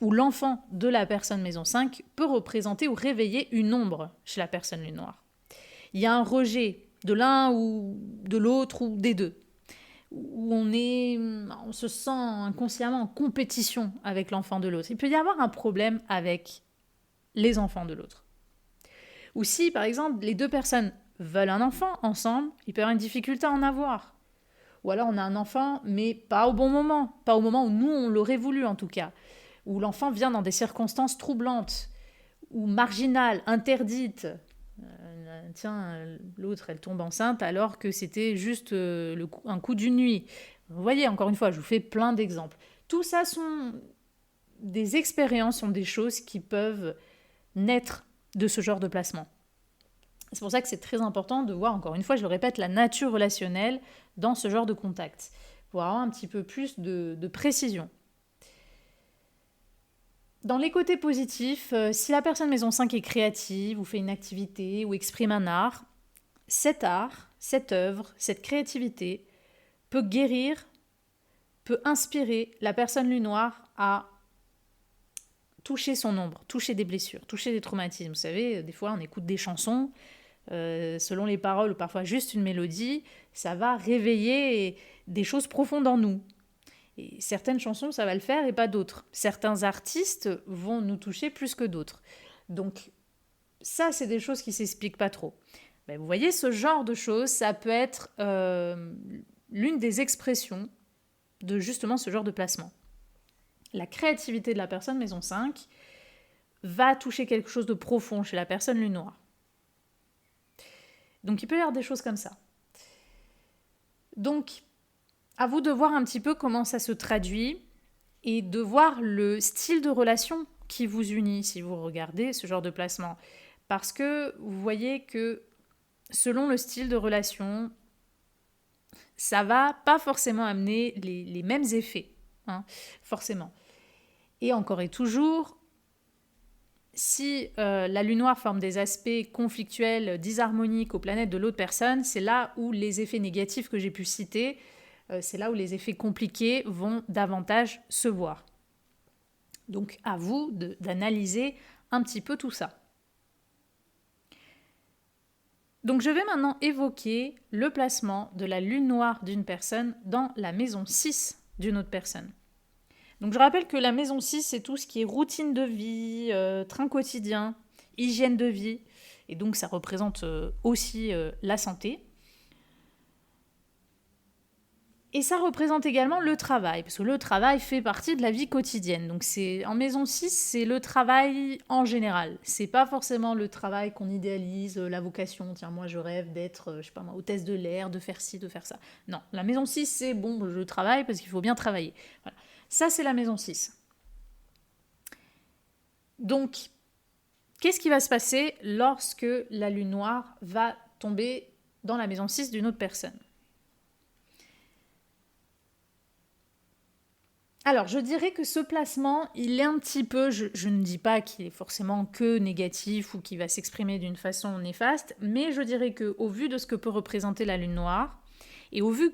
ou l'enfant de la personne maison 5 peut représenter ou réveiller une ombre chez la personne lune noire. Il y a un rejet de l'un ou de l'autre ou des deux, où on se sent inconsciemment en compétition avec l'enfant de l'autre. Il peut y avoir un problème avec les enfants de l'autre. Ou si, par exemple, les deux personnes veulent un enfant ensemble, il peut y avoir une difficulté à en avoir. Ou alors on a un enfant, mais pas au bon moment, pas au moment où nous, on l'aurait voulu en tout cas. Où l'enfant vient dans des circonstances troublantes, ou marginales, interdites. L'autre, elle tombe enceinte alors que c'était juste un coup d'une nuit. Vous voyez, encore une fois, je vous fais plein d'exemples. Tout ça sont des expériences, sont des choses qui peuvent naître de ce genre de placement. C'est pour ça que c'est très important de voir, encore une fois, je le répète, la nature relationnelle dans ce genre de contact, pour avoir un petit peu plus de précision. Dans les côtés positifs, si la personne maison 5 est créative, ou fait une activité, ou exprime un art, cette œuvre, cette créativité peut guérir, peut inspirer la personne lune noire à toucher son ombre, toucher des blessures, toucher des traumatismes. Vous savez, des fois on écoute des chansons, selon les paroles ou parfois juste une mélodie, ça va réveiller des choses profondes en nous. Et certaines chansons, ça va le faire et pas d'autres. Certains artistes vont nous toucher plus que d'autres. Donc ça, c'est des choses qui ne s'expliquent pas trop. Mais vous voyez, ce genre de choses, ça peut être l'une des expressions de justement ce genre de placement. La créativité de la personne maison 5 va toucher quelque chose de profond chez la personne lune noire. Donc il peut y avoir des choses comme ça. Donc, à vous de voir un petit peu comment ça se traduit et de voir le style de relation qui vous unit si vous regardez ce genre de placement. Parce que vous voyez que selon le style de relation, ça va pas forcément amener les mêmes effets, forcément. Et encore et toujours, si la lune noire forme des aspects conflictuels, disharmoniques aux planètes de l'autre personne, c'est là où les effets négatifs que j'ai pu citer, c'est là où les effets compliqués vont davantage se voir. Donc à vous d'analyser un petit peu tout ça. Donc je vais maintenant évoquer le placement de la lune noire d'une personne dans la maison 6 d'une autre personne. Donc je rappelle que la maison 6, c'est tout ce qui est routine de vie, train quotidien, hygiène de vie, et donc ça représente aussi la santé. Et ça représente également le travail, parce que le travail fait partie de la vie quotidienne. Donc en maison 6, c'est le travail en général. C'est pas forcément le travail qu'on idéalise, la vocation, tiens, moi je rêve d'être, je sais pas moi, hôtesse de l'air, de faire ci, de faire ça. Non, la maison 6, c'est bon, je travaille parce qu'il faut bien travailler. Voilà. Ça, c'est la maison 6. Donc, qu'est-ce qui va se passer lorsque la lune noire va tomber dans la maison 6 d'une autre personne ? Alors, je dirais que ce placement, il est un petit peu, je ne dis pas qu'il est forcément que négatif ou qu'il va s'exprimer d'une façon néfaste, mais je dirais qu'au vu de ce que peut représenter la lune noire, et au vu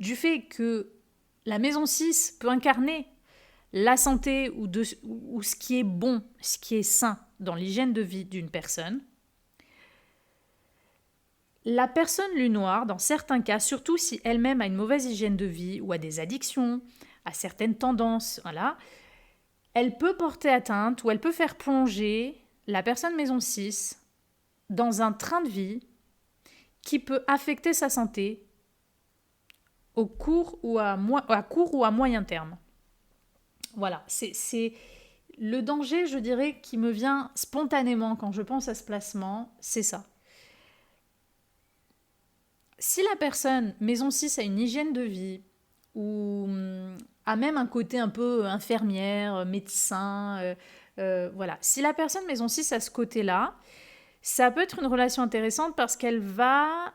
du fait que la maison 6 peut incarner la santé ou ce qui est bon, ce qui est sain dans l'hygiène de vie d'une personne, la personne lune noire, dans certains cas, surtout si elle-même a une mauvaise hygiène de vie ou a des addictions, à certaines tendances, voilà, elle peut porter atteinte ou elle peut faire plonger la personne maison 6 dans un train de vie qui peut affecter sa santé au court ou à moyen terme. Voilà, c'est le danger, je dirais, qui me vient spontanément quand je pense à ce placement, c'est ça. Si la personne maison 6 a une hygiène de vie ou a même un côté un peu infirmière, médecin, voilà. Si la personne maison 6 a ce côté-là, ça peut être une relation intéressante parce qu'elle va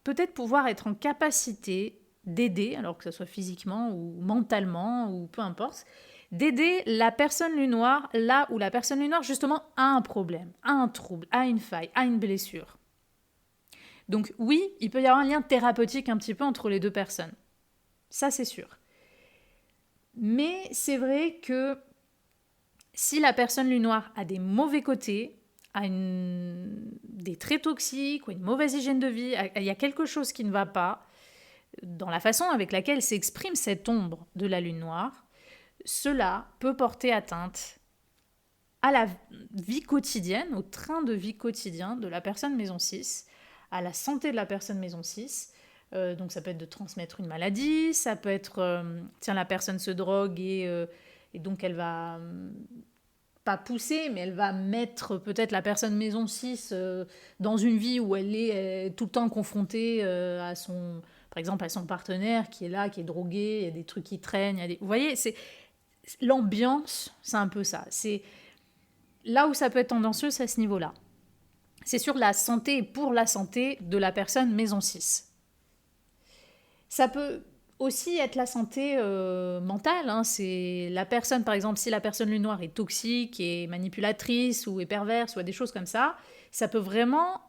peut-être pouvoir être en capacité d'aider, alors que ce soit physiquement ou mentalement ou peu importe, d'aider la personne lune noire là où la personne lune noire justement a un problème, a un trouble, a une faille, a une blessure. Donc oui, il peut y avoir un lien thérapeutique un petit peu entre les deux personnes. Ça, c'est sûr. Mais c'est vrai que si la personne lune noire a des mauvais côtés, a des traits toxiques ou une mauvaise hygiène de vie, il y a quelque chose qui ne va pas dans la façon avec laquelle s'exprime cette ombre de la lune noire, cela peut porter atteinte à la vie quotidienne, au train de vie quotidien de la personne maison 6, à la santé de la personne maison 6. Donc ça peut être de transmettre une maladie, ça peut être, la personne se drogue et donc elle va pas pousser, mais elle va mettre peut-être la personne maison 6 dans une vie où elle est tout le temps confrontée par exemple à son partenaire qui est là, qui est drogué, il y a des trucs qui traînent, vous voyez, l'ambiance, c'est un peu ça. C'est là où ça peut être tendancieux, c'est à ce niveau-là. C'est sur la santé et pour la santé de la personne maison 6. Ça peut aussi être la santé mentale. C'est la personne, par exemple, si la personne lune noire est toxique, est manipulatrice ou est perverse ou a des choses comme ça peut vraiment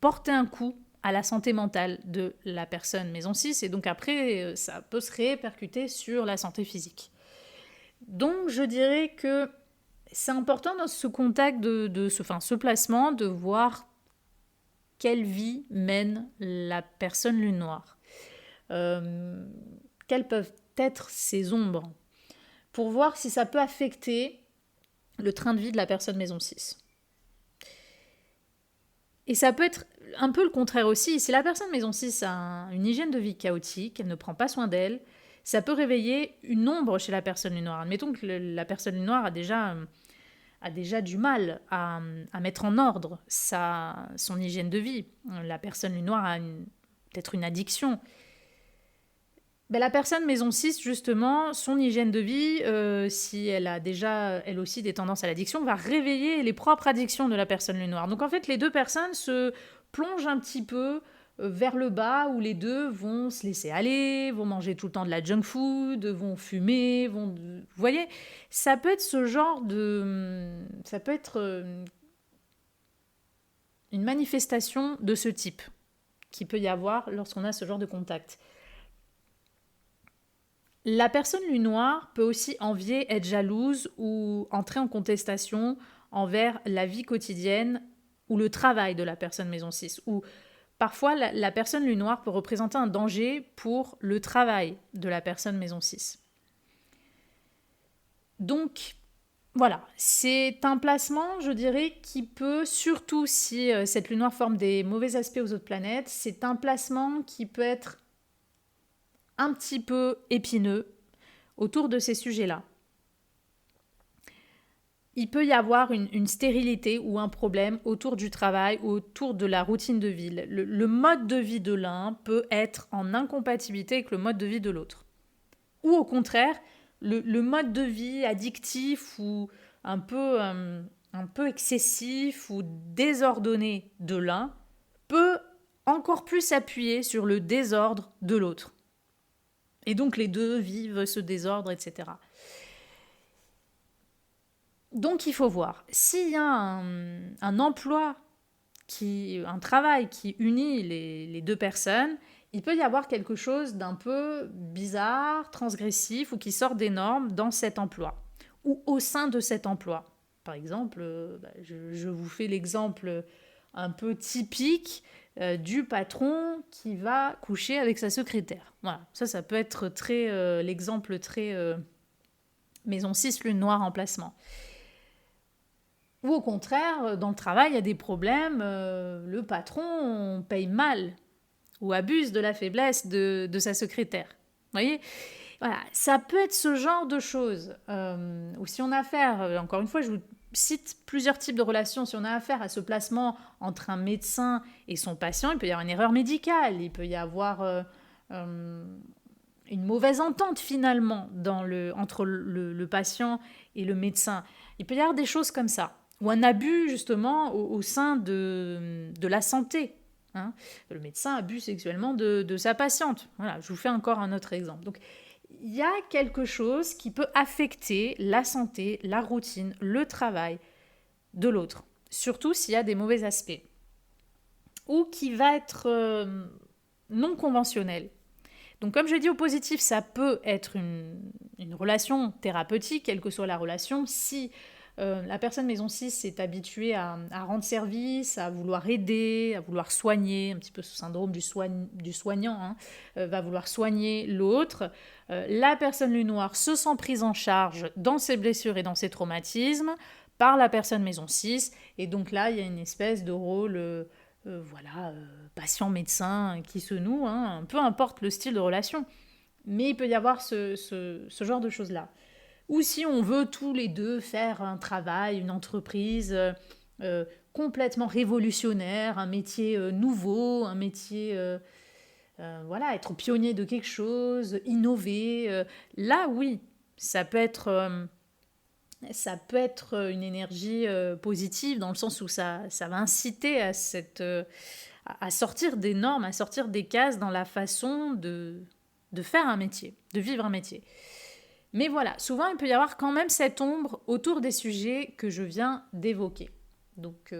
porter un coup à la santé mentale de la personne maison 6 et donc après, ça peut se répercuter sur la santé physique. Donc, je dirais que c'est important dans ce contact ce placement de voir quelle vie mène la personne lune noire. Quelles peuvent être ses ombres pour voir si ça peut affecter le train de vie de la personne maison 6. Et ça peut être un peu le contraire aussi. Si la personne maison 6 a une hygiène de vie chaotique, elle ne prend pas soin d'elle, ça peut réveiller une ombre chez la personne lune noire. Admettons que la personne lune noire a déjà du mal à mettre en ordre son hygiène de vie. La personne lune noire a peut-être une addiction. La personne maison 6, justement, son hygiène de vie, si elle a déjà, elle aussi, des tendances à l'addiction, va réveiller les propres addictions de la personne lune noire. Donc, en fait, les deux personnes se plongent un petit peu vers le bas, où les deux vont se laisser aller, vont manger tout le temps de la junk food, vont fumer, vous voyez, ça peut être ce genre ça peut être une manifestation de ce type qu'il peut y avoir lorsqu'on a ce genre de contact. La personne lune noire peut aussi envier, être jalouse ou entrer en contestation envers la vie quotidienne ou le travail de la personne maison 6. Ou parfois, la personne lune noire peut représenter un danger pour le travail de la personne maison 6. Donc, voilà, c'est un placement, je dirais, qui peut, surtout si cette lune noire forme des mauvais aspects aux autres planètes, c'est un placement qui peut être un petit peu épineux autour de ces sujets-là. Il peut y avoir une stérilité ou un problème autour du travail, autour de la routine de vie. Le mode de vie de l'un peut être en incompatibilité avec le mode de vie de l'autre. Ou au contraire, le mode de vie addictif ou un peu excessif ou désordonné de l'un peut encore plus s'appuyer sur le désordre de l'autre. Et donc les deux vivent ce désordre, etc. Donc il faut voir. S'il y a un emploi, un travail qui unit les deux personnes, il peut y avoir quelque chose d'un peu bizarre, transgressif ou qui sort des normes dans cet emploi ou au sein de cet emploi. Par exemple, je vous fais l'exemple un peu typique du patron qui va coucher avec sa secrétaire. Voilà, ça peut être l'exemple très maison 6, lune noire en placement. Ou au contraire, dans le travail, il y a des problèmes, le patron paye mal ou abuse de la faiblesse de sa secrétaire. Vous voyez ? Voilà, ça peut être ce genre de choses. Ou si on a affaire, encore une fois, je vous cite plusieurs types de relations. Si on a affaire à ce placement entre un médecin et son patient, il peut y avoir une erreur médicale, il peut y avoir une mauvaise entente finalement entre le patient et le médecin. Il peut y avoir des choses comme ça. Ou un abus justement au sein de la santé. Le médecin abuse sexuellement de sa patiente. Voilà, je vous fais encore un autre exemple. Donc, il y a quelque chose qui peut affecter la santé, la routine, le travail de l'autre, surtout s'il y a des mauvais aspects, ou qui va être non conventionnel. Donc comme je dis au positif, ça peut être une relation thérapeutique, quelle que soit la relation, si la personne maison 6 est habituée à rendre service, à vouloir aider, à vouloir soigner, un petit peu ce syndrome du soignant, hein, va vouloir soigner l'autre. La personne lune noire se sent prise en charge dans ses blessures et dans ses traumatismes par la personne maison 6. Et donc là, il y a une espèce de rôle patient-médecin qui se noue, hein, peu importe le style de relation. Mais il peut y avoir ce genre de choses-là. Ou si on veut tous les deux faire un travail, une entreprise complètement révolutionnaire, un métier nouveau, un métier, être pionnier de quelque chose, innover, là oui, ça peut être une énergie positive dans le sens où ça va inciter à sortir des normes, à sortir des cases dans la façon de faire un métier, de vivre un métier. Mais voilà, souvent il peut y avoir quand même cette ombre autour des sujets que je viens d'évoquer. Donc,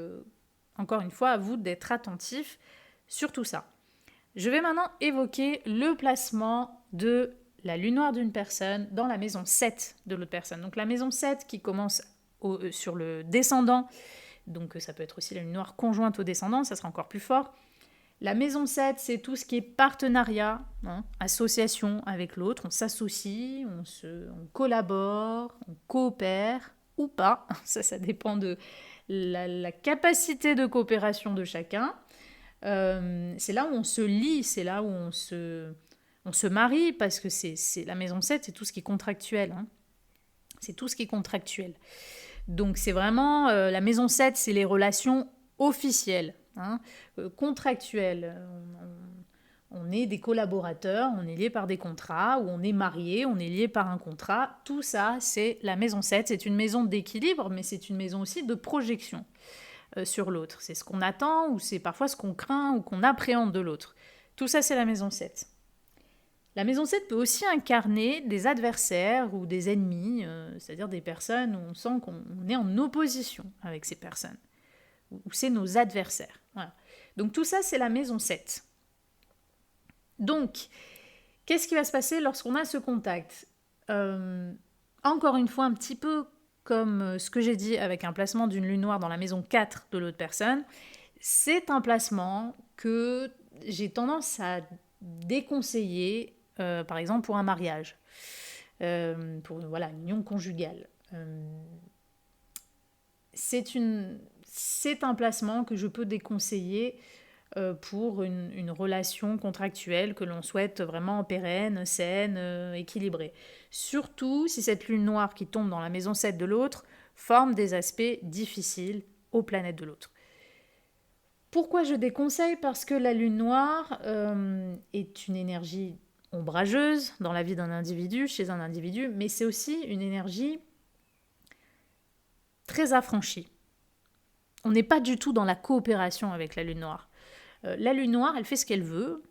encore une fois, à vous d'être attentifs sur tout ça. Je vais maintenant évoquer le placement de la lune noire d'une personne dans la maison 7 de l'autre personne. Donc la maison 7 qui commence sur le descendant, donc ça peut être aussi la lune noire conjointe au descendant, ça sera encore plus fort. La maison 7, c'est tout ce qui est partenariat, hein, association avec l'autre. On s'associe, on collabore, on coopère ou pas. Ça dépend de la capacité de coopération de chacun. C'est là où on se lie, c'est là où on se marie, parce que c'est la maison 7, c'est tout ce qui est contractuel. Hein. C'est tout ce qui est contractuel. Donc c'est vraiment, la maison 7, c'est les relations officielles. Hein, contractuel. On est des collaborateurs, on est liés par des contrats, ou on est marié, on est lié par un contrat. Tout ça, c'est la maison 7. C'est une maison d'équilibre, mais c'est une maison aussi de projection sur l'autre. C'est ce qu'on attend, ou c'est parfois ce qu'on craint, ou qu'on appréhende de l'autre. Tout ça, c'est la maison 7. La maison 7 peut aussi incarner des adversaires ou des ennemis, c'est-à-dire des personnes où on sent qu'on est en opposition avec ces personnes, ou c'est nos adversaires. Voilà. Donc tout ça, c'est la maison 7. Donc, qu'est-ce qui va se passer lorsqu'on a ce contact ? Encore une fois, un petit peu comme ce que j'ai dit avec un placement d'une lune noire dans la maison 4 de l'autre personne, c'est un placement que j'ai tendance à déconseiller, par exemple pour un mariage, pour une union conjugale. C'est un placement que je peux déconseiller pour une relation contractuelle que l'on souhaite vraiment pérenne, saine, équilibrée. Surtout si cette lune noire qui tombe dans la maison 7 de l'autre forme des aspects difficiles aux planètes de l'autre. Pourquoi je déconseille ? Parce que la lune noire est une énergie ombrageuse dans la vie d'un individu, chez un individu, mais c'est aussi une énergie très affranchie. On n'est pas du tout dans la coopération avec la lune noire. La lune noire, elle fait ce qu'elle veut,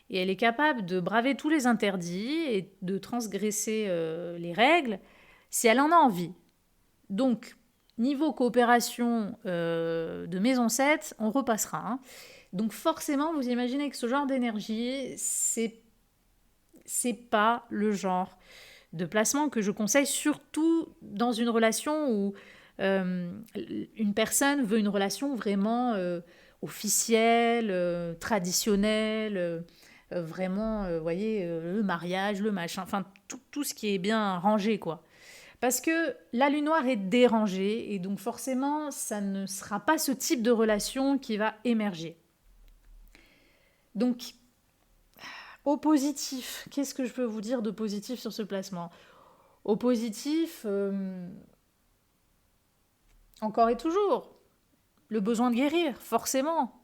et elle est capable de braver tous les interdits et de transgresser les règles si elle en a envie. Donc, niveau coopération de maison 7, on repassera. Hein. Donc forcément, vous imaginez que ce genre d'énergie, c'est pas le genre de placement que je conseille, surtout dans une relation où une personne veut une relation vraiment officielle, traditionnelle, vraiment, le mariage, le machin, enfin tout ce qui est bien rangé, quoi. Parce que la lune noire est dérangée et donc forcément, ça ne sera pas ce type de relation qui va émerger. Donc, au positif, qu'est-ce que je peux vous dire de positif sur ce placement ? Au positif, encore et toujours, le besoin de guérir, forcément.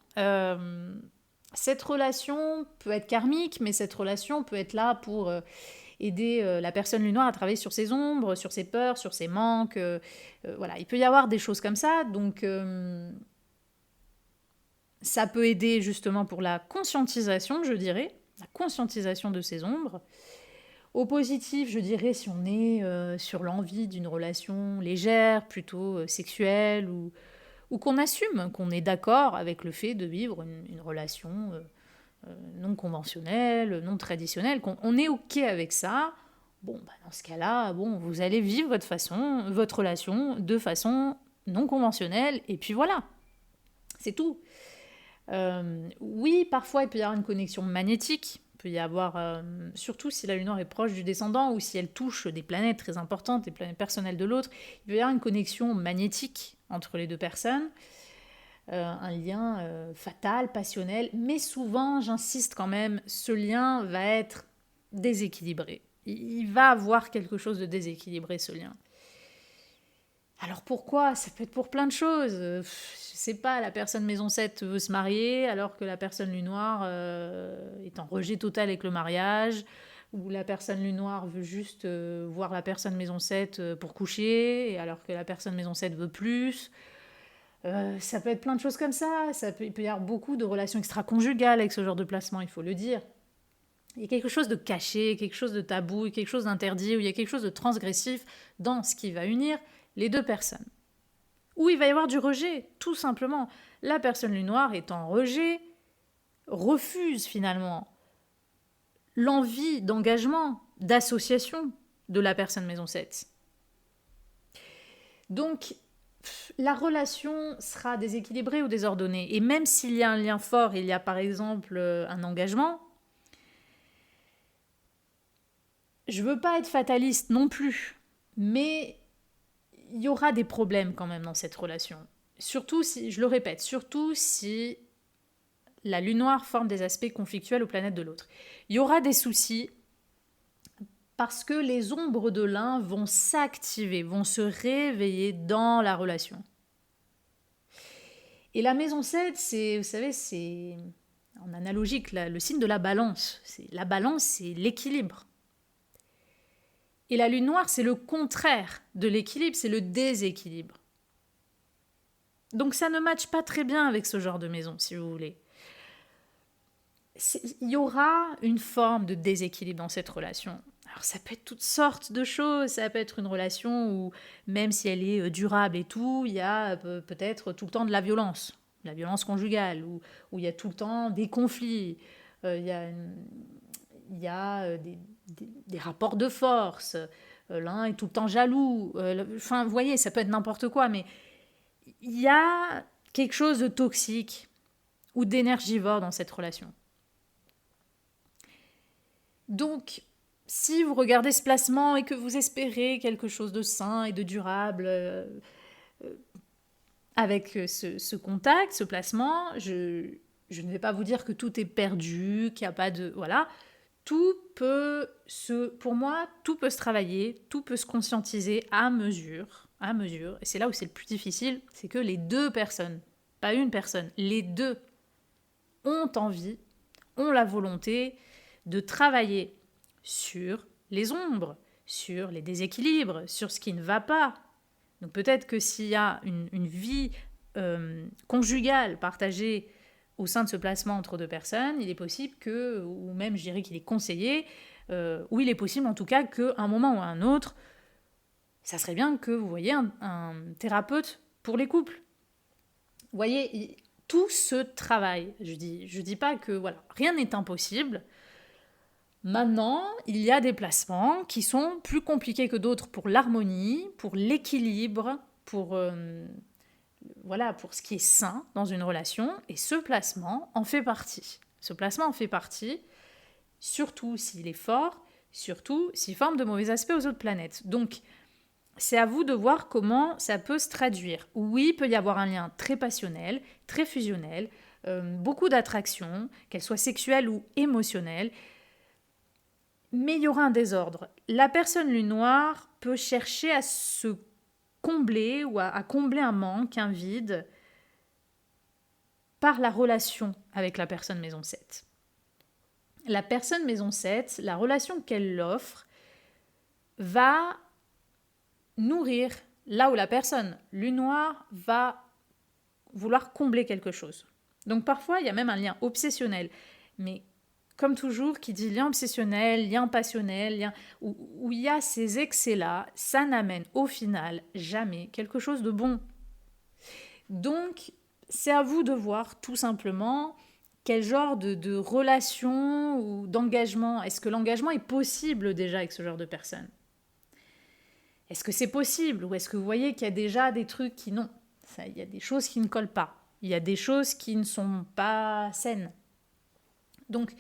Cette relation peut être karmique, mais cette relation peut être là pour aider la personne lune noire à travailler sur ses ombres, sur ses peurs, sur ses manques. Voilà, il peut y avoir des choses comme ça. Donc, ça peut aider justement pour la conscientisation, je dirais, la conscientisation de ses ombres. Au positif, je dirais si on est sur l'envie d'une relation légère, plutôt sexuelle, ou qu'on assume, qu'on est d'accord avec le fait de vivre une relation non conventionnelle, non traditionnelle, qu'on on est OK avec ça. Bon, bah, dans ce cas-là, bon, vous allez vivre votre relation de façon non conventionnelle, et puis voilà, c'est tout. Oui, parfois il peut y avoir une connexion magnétique, il peut y avoir, surtout si la Lune noire est proche du descendant ou si elle touche des planètes très importantes, des planètes personnelles de l'autre, il peut y avoir une connexion magnétique entre les deux personnes, un lien fatal, passionnel, mais souvent, j'insiste quand même, ce lien va être déséquilibré. Il va avoir quelque chose de déséquilibré, ce lien. Alors pourquoi? Ça peut être pour plein de choses. Je sais pas, la personne maison 7 veut se marier alors que la personne lune noire est en rejet total avec le mariage, ou la personne lune noire veut juste voir la personne maison 7 pour coucher, et alors que la personne maison 7 veut plus. Ça peut être plein de choses comme ça. Il peut y avoir beaucoup de relations extra-conjugales avec ce genre de placement, il faut le dire. Il y a quelque chose de caché, quelque chose de tabou, quelque chose d'interdit, ou il y a quelque chose de transgressif dans ce qui va unir les deux personnes. Ou il va y avoir du rejet, tout simplement. La personne lune noire est en rejet, refuse finalement l'envie d'engagement, d'association de la personne maison 7. Donc, la relation sera déséquilibrée ou désordonnée. Et même s'il y a un lien fort, il y a par exemple un engagement, je veux pas être fataliste non plus, mais il y aura des problèmes quand même dans cette relation. Surtout si, je le répète, surtout si la lune noire forme des aspects conflictuels aux planètes de l'autre. Il y aura des soucis parce que les ombres de l'un vont s'activer, vont se réveiller dans la relation. Et la maison 7, c'est, vous savez, c'est en analogique le signe de la balance. La balance, c'est l'équilibre. Et la lune noire, c'est le contraire de l'équilibre, c'est le déséquilibre. Donc ça ne matche pas très bien avec ce genre de maison, si vous voulez. Il y aura une forme de déséquilibre dans cette relation. Alors ça peut être toutes sortes de choses, ça peut être une relation où même si elle est durable et tout, il y a peut-être tout le temps de la violence conjugale, où il y a tout le temps des conflits, il y a des rapports de force, l'un est tout le temps jaloux, enfin vous voyez, ça peut être n'importe quoi, mais il y a quelque chose de toxique ou d'énergivore dans cette relation. Donc, si vous regardez ce placement et que vous espérez quelque chose de sain et de durable avec ce contact, ce placement, je ne vais pas vous dire que tout est perdu, qu'il n'y a pas de... Voilà. Pour moi, tout peut se travailler, tout peut se conscientiser à mesure. Et c'est là où c'est le plus difficile, c'est que les deux personnes, pas une personne, les deux ont envie, ont la volonté de travailler sur les ombres, sur les déséquilibres, sur ce qui ne va pas. Donc peut-être que s'il y a une vie conjugale partagée au sein de ce placement entre deux personnes, il est possible que, ou même je dirais qu'il est conseillé, ou il est possible en tout cas qu'à un moment ou à un autre, ça serait bien que vous voyez un thérapeute pour les couples. Vous voyez, tout se travaille. Je dis pas que voilà, rien n'est impossible. Maintenant, il y a des placements qui sont plus compliqués que d'autres pour l'harmonie, pour l'équilibre, pour ce qui est sain dans une relation. Et ce placement en fait partie. Ce placement en fait partie, surtout s'il est fort, surtout s'il forme de mauvais aspects aux autres planètes. Donc, c'est à vous de voir comment ça peut se traduire. Oui, il peut y avoir un lien très passionnel, très fusionnel, beaucoup d'attraction, qu'elle soit sexuelle ou émotionnelle, mais il y aura un désordre. La personne lune noire peut chercher à se combler ou à combler un manque, un vide, par la relation avec la personne maison 7. La personne maison 7, la relation qu'elle offre, va nourrir là où la personne lune noire va vouloir combler quelque chose. Donc parfois, il y a même un lien obsessionnel. Mais comme toujours, qui dit lien obsessionnel, lien passionnel, où il y a ces excès-là, ça n'amène au final jamais quelque chose de bon. Donc, c'est à vous de voir tout simplement quel genre de relation ou d'engagement. Est-ce que l'engagement est possible déjà avec ce genre de personnes? Est-ce que c'est possible? Ou est-ce que vous voyez qu'il y a déjà des trucs qui non? Il y a des choses qui ne collent pas. Il y a des choses qui ne sont pas saines. Donc,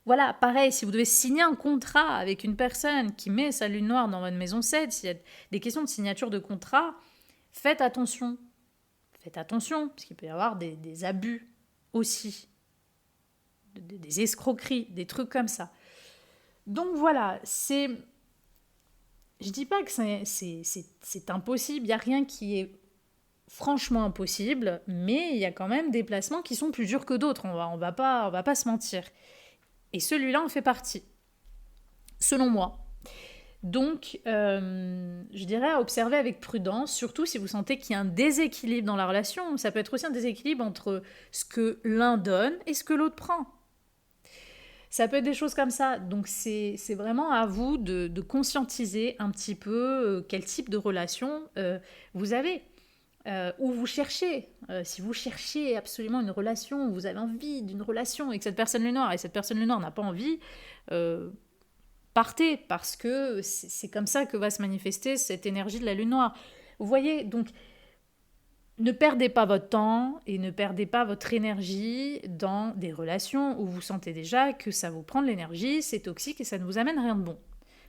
voilà, pareil, si vous devez signer un contrat avec une personne qui met sa lune noire dans votre maison 7, s'il y a des questions de signature de contrat, faites attention. Faites attention, parce qu'il peut y avoir des abus aussi, des escroqueries, des trucs comme ça. Donc voilà, je dis pas que c'est impossible, il n'y a rien qui est franchement impossible, mais il y a quand même des placements qui sont plus durs que d'autres, on va pas se mentir. Et celui-là en fait partie, selon moi. Donc, je dirais à observer avec prudence, surtout si vous sentez qu'il y a un déséquilibre dans la relation. Ça peut être aussi un déséquilibre entre ce que l'un donne et ce que l'autre prend. Ça peut être des choses comme ça. Donc, c'est vraiment à vous de conscientiser un petit peu quel type de relation vous avez. Où vous cherchez. Si vous cherchez absolument une relation, vous avez envie d'une relation avec cette personne lune noire et cette personne lune noire n'a pas envie, partez, parce que c'est comme ça que va se manifester cette énergie de la lune noire. Vous voyez, donc ne perdez pas votre temps et ne perdez pas votre énergie dans des relations où vous sentez déjà que ça vous prend de l'énergie, c'est toxique et ça ne vous amène rien de bon.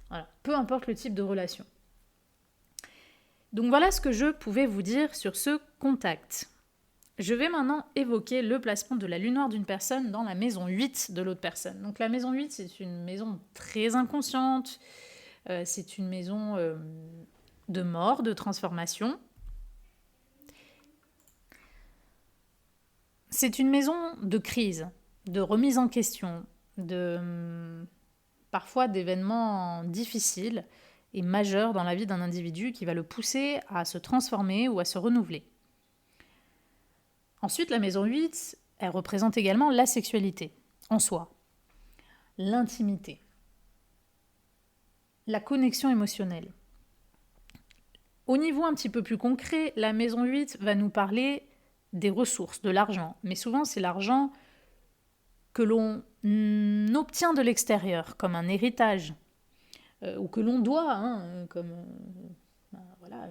Voilà, peu importe le type de relation. Donc voilà ce que je pouvais vous dire sur ce contact. Je vais maintenant évoquer le placement de la lune noire d'une personne dans la maison 8 de l'autre personne. Donc la maison 8, c'est une maison très inconsciente, c'est une maison de mort, de transformation. C'est une maison de crise, de remise en question, parfois d'événements difficiles et majeurs dans la vie d'un individu qui va le pousser à se transformer ou à se renouveler. Ensuite, la maison 8, elle représente également la sexualité en soi, l'intimité, la connexion émotionnelle. Au niveau un petit peu plus concret, la maison 8 va nous parler des ressources, de l'argent. Mais souvent, c'est l'argent que l'on obtient de l'extérieur, comme un héritage, ou que l'on doit, comme voilà,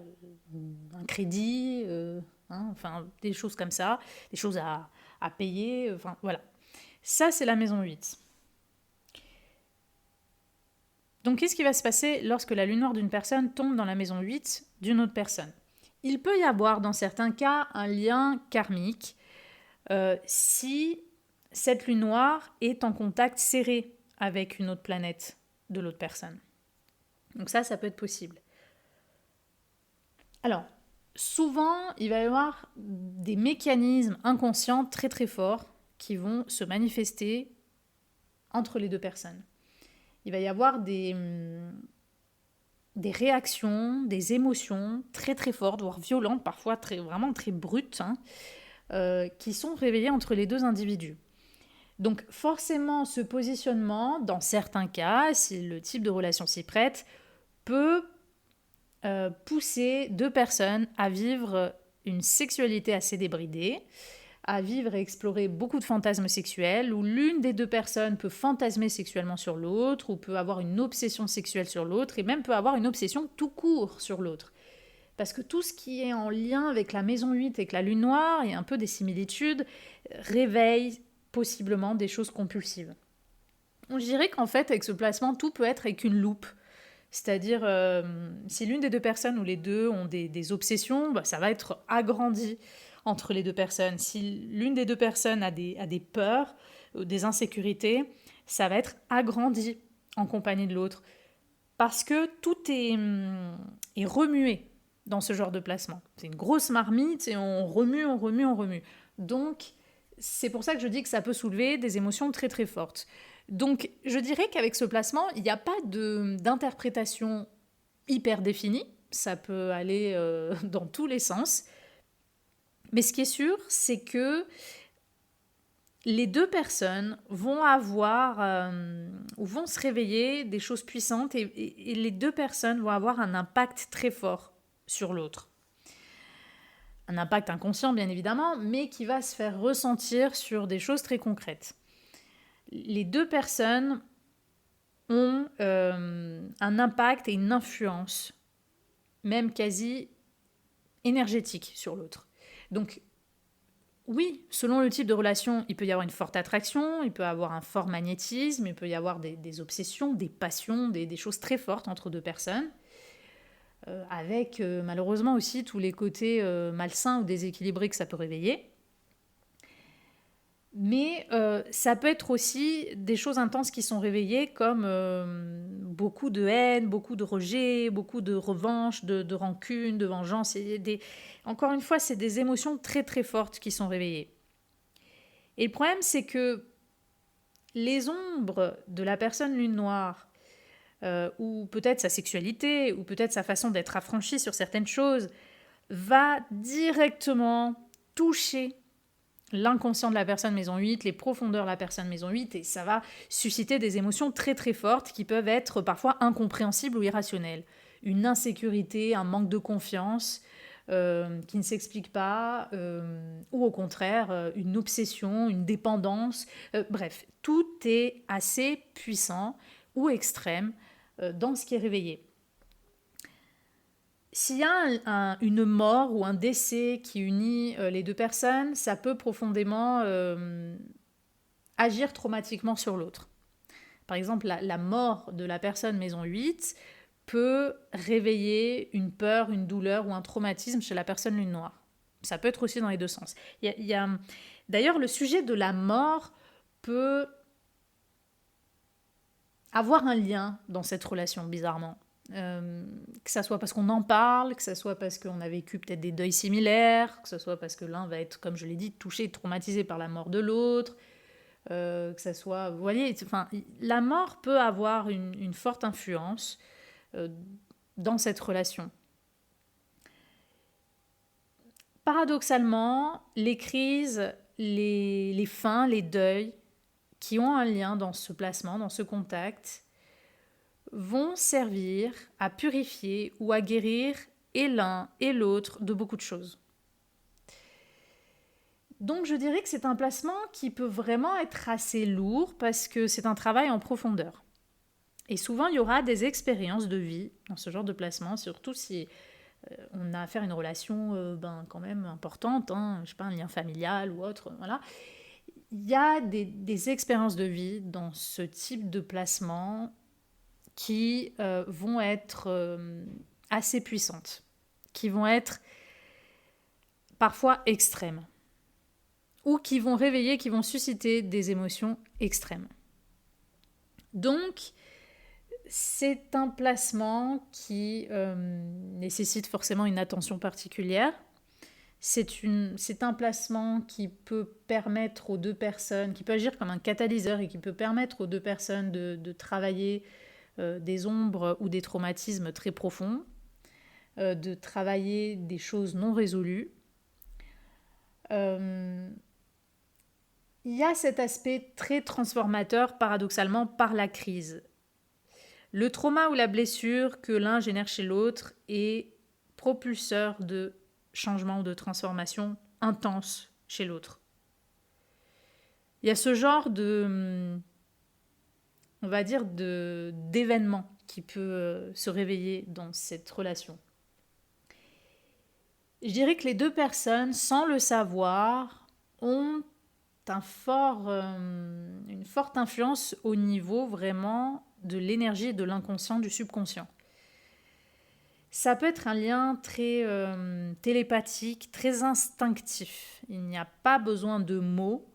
un crédit, enfin des choses comme ça, des choses à payer, enfin voilà. Ça, c'est la maison 8. Donc, qu'est-ce qui va se passer lorsque la lune noire d'une personne tombe dans la maison 8 d'une autre personne? Il peut y avoir, dans certains cas, un lien karmique si cette lune noire est en contact serré avec une autre planète de l'autre personne. Donc ça peut être possible. Alors, souvent, il va y avoir des mécanismes inconscients très très forts qui vont se manifester entre les deux personnes. Il va y avoir des réactions, des émotions très très fortes, voire violentes, parfois vraiment très brutes, qui sont réveillées entre les deux individus. Donc forcément, ce positionnement, dans certains cas, si le type de relation s'y prête, peut pousser deux personnes à vivre une sexualité assez débridée, à vivre et explorer beaucoup de fantasmes sexuels, où l'une des deux personnes peut fantasmer sexuellement sur l'autre, ou peut avoir une obsession sexuelle sur l'autre, et même peut avoir une obsession tout court sur l'autre. Parce que tout ce qui est en lien avec la maison 8 et avec la lune noire, et un peu des similitudes, réveille possiblement des choses compulsives. Je dirais qu'en fait, avec ce placement, tout peut être avec une loupe. C'est-à-dire, si l'une des deux personnes ou les deux ont des obsessions, ça va être agrandi entre les deux personnes. Si l'une des deux personnes a des peurs, des insécurités, ça va être agrandi en compagnie de l'autre. Parce que tout est remué dans ce genre de placement. C'est une grosse marmite et on remue. Donc, c'est pour ça que je dis que ça peut soulever des émotions très très fortes. Donc, je dirais qu'avec ce placement, il n'y a pas d'interprétation hyper définie. Ça peut aller dans tous les sens. Mais ce qui est sûr, c'est que les deux personnes vont avoir ou vont se réveiller des choses puissantes et les deux personnes vont avoir un impact très fort sur l'autre. Un impact inconscient bien évidemment, mais qui va se faire ressentir sur des choses très concrètes. Les deux personnes ont un impact et une influence, même quasi énergétique sur l'autre. Donc oui, selon le type de relation, il peut y avoir une forte attraction, il peut y avoir un fort magnétisme, il peut y avoir des obsessions, des passions, des choses très fortes entre deux personnes, avec malheureusement aussi tous les côtés malsains ou déséquilibrés que ça peut réveiller. Mais ça peut être aussi des choses intenses qui sont réveillées comme beaucoup de haine, beaucoup de rejet, beaucoup de revanche, de rancune, de vengeance. Encore une fois, c'est des émotions très très fortes qui sont réveillées. Et le problème, c'est que les ombres de la personne lune noire, ou peut-être sa sexualité, ou peut-être sa façon d'être affranchie sur certaines choses, va directement toucher l'inconscient de la personne maison 8, les profondeurs de la personne maison 8, et ça va susciter des émotions très très fortes qui peuvent être parfois incompréhensibles ou irrationnelles. Une insécurité, un manque de confiance qui ne s'explique pas, ou au contraire une obsession, une dépendance. Bref, tout est assez puissant ou extrême dans ce qui est réveillé. S'il y a une mort ou un décès qui unit les deux personnes, ça peut profondément agir traumatiquement sur l'autre. Par exemple, la mort de la personne maison 8 peut réveiller une peur, une douleur ou un traumatisme chez la personne lune noire. Ça peut être aussi dans les deux sens. D'ailleurs, le sujet de la mort peut avoir un lien dans cette relation, bizarrement. Que ça soit parce qu'on en parle, que ça soit parce qu'on a vécu peut-être des deuils similaires, que ça soit parce que l'un va être, comme je l'ai dit, touché, traumatisé par la mort de l'autre, que ça soit... Vous voyez, enfin, la mort peut avoir une forte influence dans cette relation. Paradoxalement, les crises, les fins, les deuils qui ont un lien dans ce placement, dans ce contact, vont servir à purifier ou à guérir et l'un et l'autre de beaucoup de choses. Donc je dirais que c'est un placement qui peut vraiment être assez lourd parce que c'est un travail en profondeur. Et souvent il y aura des expériences de vie dans ce genre de placement, surtout si on a affaire à une relation quand même importante, je sais pas, un lien familial ou autre, voilà. Il y a des expériences de vie dans ce type de placement qui vont être assez puissantes, qui vont être parfois extrêmes, ou qui vont réveiller, qui vont susciter des émotions extrêmes. Donc, c'est un placement qui nécessite forcément une attention particulière. C'est un placement qui peut permettre aux deux personnes, qui peut agir comme un catalyseur et qui peut permettre aux deux personnes de travailler des ombres ou des traumatismes très profonds, de travailler des choses non résolues. Il y a cet aspect très transformateur, paradoxalement, par la crise. Le trauma ou la blessure que l'un génère chez l'autre est propulseur de changement ou de transformation intense chez l'autre. Il y a ce genre on va dire, d'événement qui peut se réveiller dans cette relation. Je dirais que les deux personnes, sans le savoir, ont une forte influence au niveau vraiment de l'énergie et de l'inconscient, du subconscient. Ça peut être un lien très télépathique, très instinctif. Il n'y a pas besoin de mots,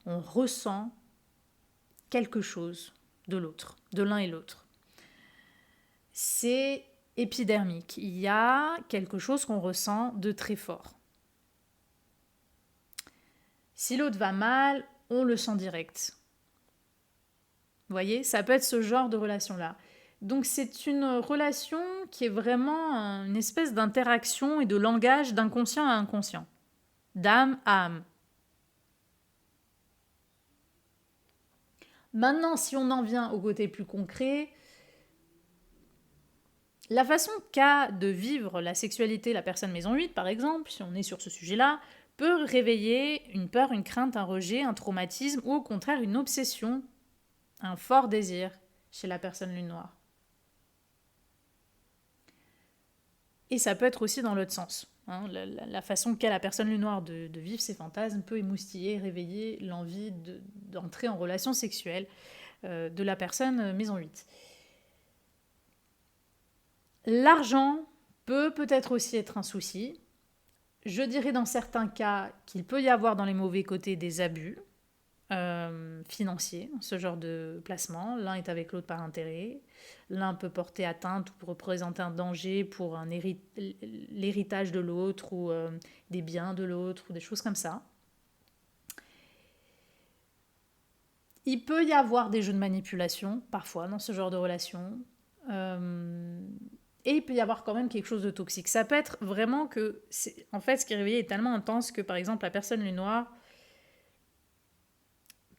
on ressent quelque chose de l'autre, de l'un et l'autre. C'est épidermique. Il y a quelque chose qu'on ressent de très fort. Si l'autre va mal, on le sent direct. Vous voyez, ça peut être ce genre de relation-là. Donc c'est une relation qui est vraiment une espèce d'interaction et de langage d'inconscient à inconscient, d'âme à âme. Maintenant, si on en vient au côté plus concret, la façon qu'a de vivre la sexualité la personne maison 8, par exemple, si on est sur ce sujet-là, peut réveiller une peur, une crainte, un rejet, un traumatisme ou au contraire une obsession, un fort désir chez la personne lune noire. Et ça peut être aussi dans l'autre sens. La façon qu'a la personne lune noire de vivre ses fantasmes peut émoustiller, réveiller l'envie d'entrer en relation sexuelle de la personne maison 8. L'argent peut-être aussi être un souci. Je dirais dans certains cas qu'il peut y avoir dans les mauvais côtés des abus financiers, ce genre de placement. L'un est avec l'autre par intérêt. L'un peut porter atteinte ou représenter un danger pour l'héritage de l'autre ou des biens de l'autre ou des choses comme ça. Il peut y avoir des jeux de manipulation, parfois, dans ce genre de relation. Et il peut y avoir quand même quelque chose de toxique. Ça peut être vraiment que... En fait, ce qui est réveillé est tellement intense que, par exemple, la personne lune noire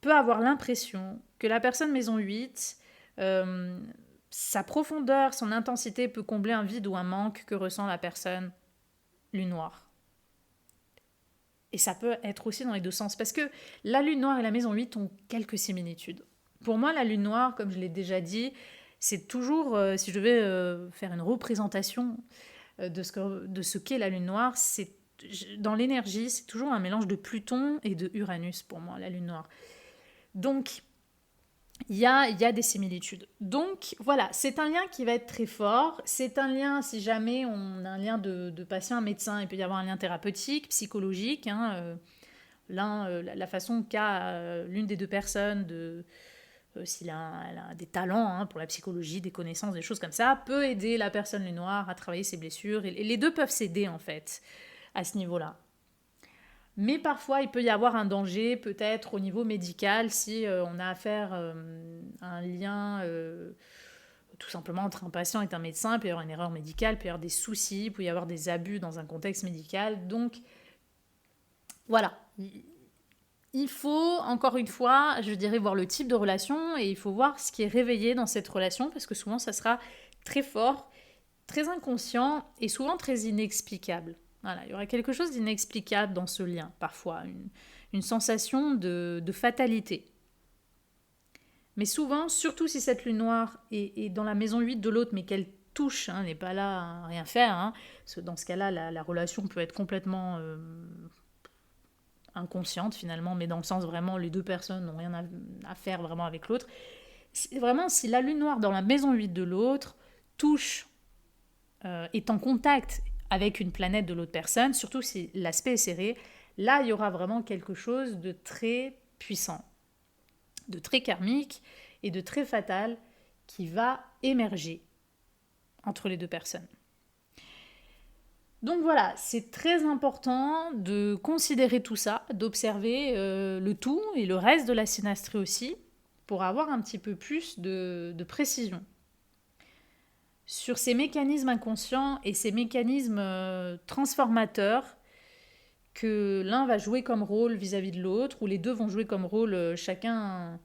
peut avoir l'impression que la personne maison 8, sa profondeur, son intensité peut combler un vide ou un manque que ressent la personne lune noire. Et ça peut être aussi dans les deux sens, parce que la lune noire et la maison 8 ont quelques similitudes. Pour moi, la lune noire, comme je l'ai déjà dit, c'est toujours, si je devais faire une représentation de ce qu'est la lune noire, dans l'énergie, c'est toujours un mélange de Pluton et de Uranus pour moi, la lune noire. Donc, il y a des similitudes. Donc, voilà, c'est un lien qui va être très fort. C'est un lien, si jamais on a un lien de patient à médecin, il peut y avoir un lien thérapeutique, psychologique. La façon qu'a l'une des deux personnes s'il elle a des talents pour la psychologie, des connaissances, des choses comme ça, peut aider la personne lune noire à travailler ses blessures. Et les deux peuvent s'aider, en fait, à ce niveau-là. Mais parfois, il peut y avoir un danger, peut-être au niveau médical, si on a affaire à un lien tout simplement entre un patient et un médecin. Il peut y avoir une erreur médicale, il peut y avoir des soucis, il peut y avoir des abus dans un contexte médical. Donc, voilà. Il faut, encore une fois, je dirais, voir le type de relation et il faut voir ce qui est réveillé dans cette relation parce que souvent, ça sera très fort, très inconscient et souvent très inexplicable. Voilà, il y aura quelque chose d'inexplicable dans ce lien, parfois, une sensation de fatalité. Mais souvent, surtout si cette lune noire est dans la maison 8 de l'autre, mais qu'elle touche, n'est pas là à rien faire, parce que dans ce cas-là, la relation peut être complètement inconsciente finalement, mais dans le sens vraiment, les deux personnes n'ont rien à faire vraiment avec l'autre. C'est vraiment, si la lune noire dans la maison 8 de l'autre touche, est en contact avec une planète de l'autre personne, surtout si l'aspect est serré, là, il y aura vraiment quelque chose de très puissant, de très karmique et de très fatal qui va émerger entre les deux personnes. Donc voilà, c'est très important de considérer tout ça, d'observer le tout et le reste de la synastrie aussi, pour avoir un petit peu plus de précision sur ces mécanismes inconscients et ces mécanismes transformateurs que l'un va jouer comme rôle vis-à-vis de l'autre, ou les deux vont jouer comme rôle chacun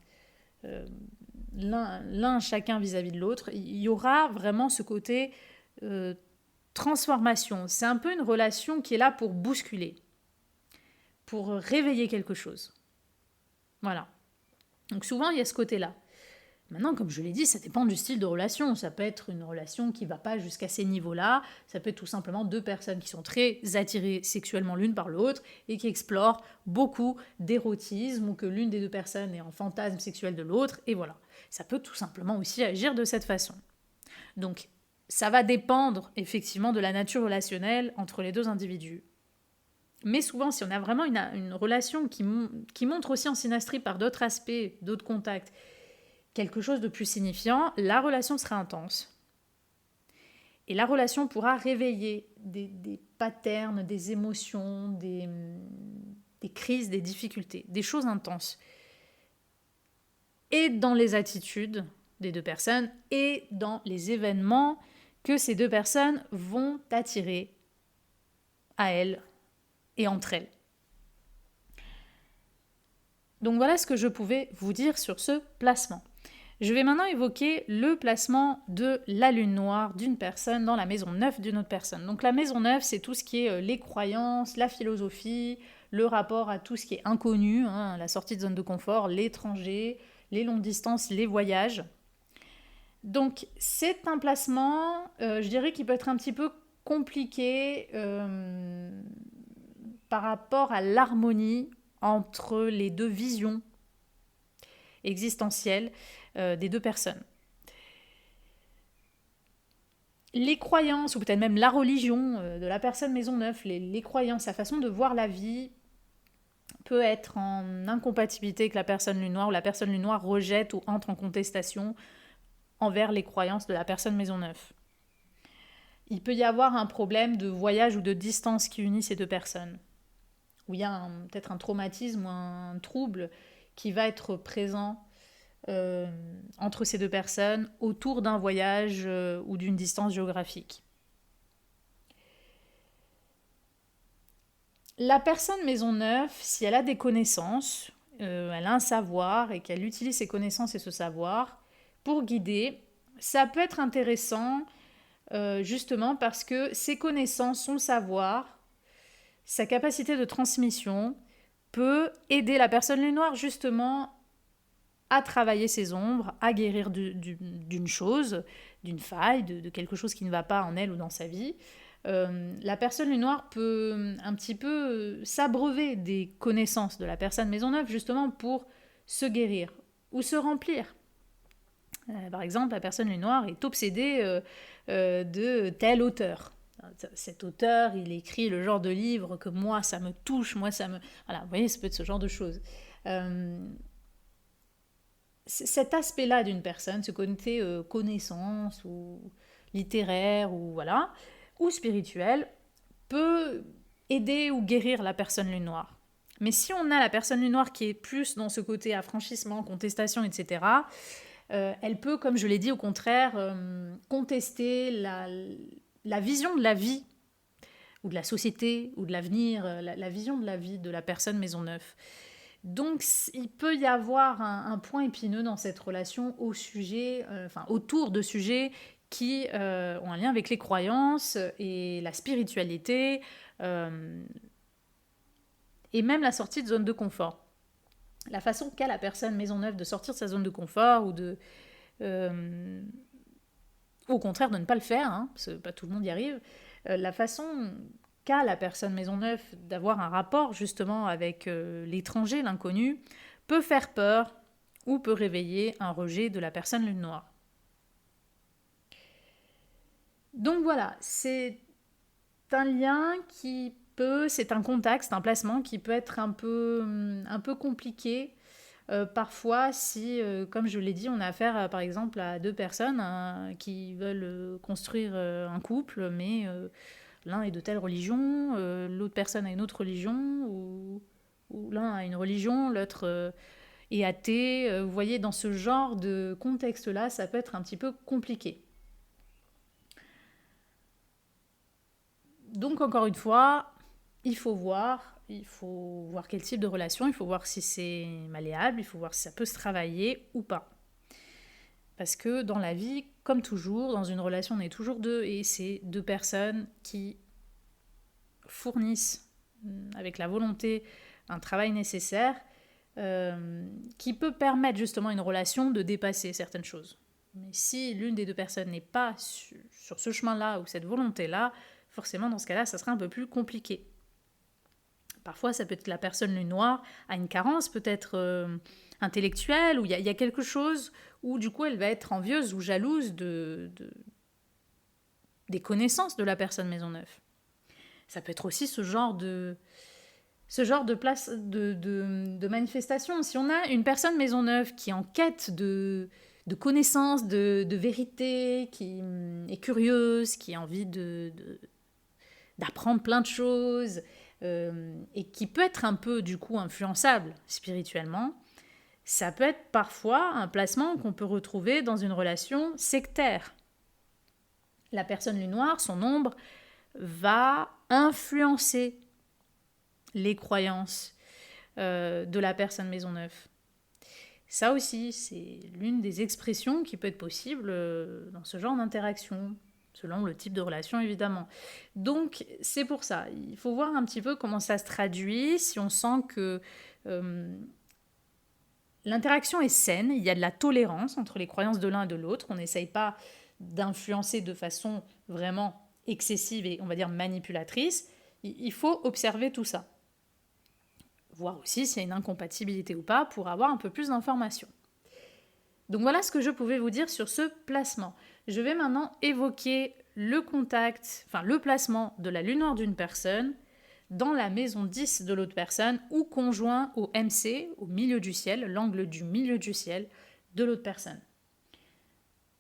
chacun vis-à-vis de l'autre. Il y aura vraiment ce côté transformation. C'est un peu une relation qui est là pour bousculer, pour réveiller quelque chose. Voilà. Donc souvent, il y a ce côté-là. Maintenant, comme je l'ai dit, ça dépend du style de relation. Ça peut être une relation qui ne va pas jusqu'à ces niveaux-là. Ça peut être tout simplement deux personnes qui sont très attirées sexuellement l'une par l'autre et qui explorent beaucoup d'érotisme ou que l'une des deux personnes est en fantasme sexuel de l'autre. Et voilà. Ça peut tout simplement aussi agir de cette façon. Donc, ça va dépendre effectivement de la nature relationnelle entre les deux individus. Mais souvent, si on a vraiment une relation qui montre aussi en synastrie par d'autres aspects, d'autres contacts, quelque chose de plus signifiant, la relation sera intense. Et la relation pourra réveiller des patterns, des émotions, des crises, des difficultés, des choses intenses. Et dans les attitudes des deux personnes et dans les événements que ces deux personnes vont attirer à elles et entre elles. Donc voilà ce que je pouvais vous dire sur ce placement. Je vais maintenant évoquer le placement de la lune noire d'une personne dans la maison 9 d'une autre personne. Donc la maison 9, c'est tout ce qui est les croyances, la philosophie, le rapport à tout ce qui est inconnu, hein, la sortie de zone de confort, l'étranger, les longues distances, les voyages. Donc c'est un placement, je dirais, qui peut être un petit peu compliqué par rapport à l'harmonie entre les deux visions existentielles des deux personnes. Les croyances, ou peut-être même la religion de la personne maison 9, les croyances, sa façon de voir la vie peut être en incompatibilité avec la personne lune noire, ou la personne lune noire rejette ou entre en contestation envers les croyances de la personne maison 9. Il peut y avoir un problème de voyage ou de distance qui unit ces deux personnes, où il y a peut-être un traumatisme ou un trouble qui va être présent entre ces deux personnes autour d'un voyage ou d'une distance géographique. La personne maison 9, si elle a des connaissances, elle a un savoir et qu'elle utilise ses connaissances et ce savoir pour guider, ça peut être intéressant justement parce que ses connaissances, son savoir, sa capacité de transmission peut aider la personne lune noire justement à travailler ses ombres, à guérir d'une chose, d'une faille, de quelque chose qui ne va pas en elle ou dans sa vie. La personne lune noire peut un petit peu s'abreuver des connaissances de la personne maison 9 justement pour se guérir ou se remplir. Par exemple, la personne lune noire est obsédée de tel auteur. Cet auteur, il écrit le genre de livre que moi, ça me touche, moi, ça me... Voilà, vous voyez, ça peut être ce genre de choses. Cet aspect-là d'une personne, ce côté connaissance ou littéraire ou voilà, ou spirituel, peut aider ou guérir la personne lune noire. Mais si on a la personne lune noire qui est plus dans ce côté affranchissement, contestation, etc., elle peut, comme je l'ai dit, au contraire, contester la vision de la vie ou de la société ou de l'avenir, la vision de la vie de la personne maison 9. Donc, il peut y avoir un point épineux dans cette relation au sujet, autour de sujets qui ont un lien avec les croyances et la spiritualité et même la sortie de zone de confort. La façon qu'a la personne maison 9 de sortir de sa zone de confort ou au contraire de ne pas le faire, hein, parce que pas tout le monde y arrive, la façon qu'a la personne maison 9 d'avoir un rapport justement avec l'étranger, l'inconnu, peut faire peur ou peut réveiller un rejet de la personne lune noire. Donc voilà, c'est un lien c'est un contact, c'est un placement qui peut être un peu compliqué parfois si, comme je l'ai dit, on a affaire par exemple à deux personnes qui veulent construire un couple, mais l'un est de telle religion, l'autre personne a une autre religion, ou l'un a une religion, l'autre est athée. Vous voyez, dans ce genre de contexte-là, ça peut être un petit peu compliqué. Donc encore une fois, il faut voir quel type de relation, il faut voir si c'est malléable, il faut voir si ça peut se travailler ou pas. Parce que dans la vie, comme toujours, dans une relation, on est toujours deux, et c'est deux personnes qui fournissent avec la volonté un travail nécessaire qui peut permettre justement à une relation de dépasser certaines choses. Mais si l'une des deux personnes n'est pas sur ce chemin-là ou cette volonté-là, forcément dans ce cas-là, ça sera un peu plus compliqué. Parfois, ça peut être que la personne lune noire a une carence peut-être intellectuelle, ou il y a quelque chose où du coup elle va être envieuse ou jalouse des connaissances de la personne maison 9. Ça peut être aussi ce genre de place de manifestation. Si on a une personne maison 9 qui est en quête de connaissances, de vérité, qui est curieuse, qui a envie d'apprendre plein de choses, et qui peut être un peu du coup influençable spirituellement, ça peut être parfois un placement qu'on peut retrouver dans une relation sectaire. La personne lune noire, son ombre, va influencer les croyances, de la personne maison 9. Ça aussi, c'est l'une des expressions qui peut être possible dans ce genre d'interaction, selon le type de relation évidemment. Donc c'est pour ça, il faut voir un petit peu comment ça se traduit, si on sent que l'interaction est saine, il y a de la tolérance entre les croyances de l'un et de l'autre, on n'essaye pas d'influencer de façon vraiment excessive et on va dire manipulatrice, il faut observer tout ça. Voir aussi s'il y a une incompatibilité ou pas pour avoir un peu plus d'informations. Donc voilà ce que je pouvais vous dire sur ce placement. Je vais maintenant évoquer le placement de la lune noire d'une personne dans la maison 10 de l'autre personne ou conjoint au MC, au milieu du ciel, l'angle du milieu du ciel de l'autre personne.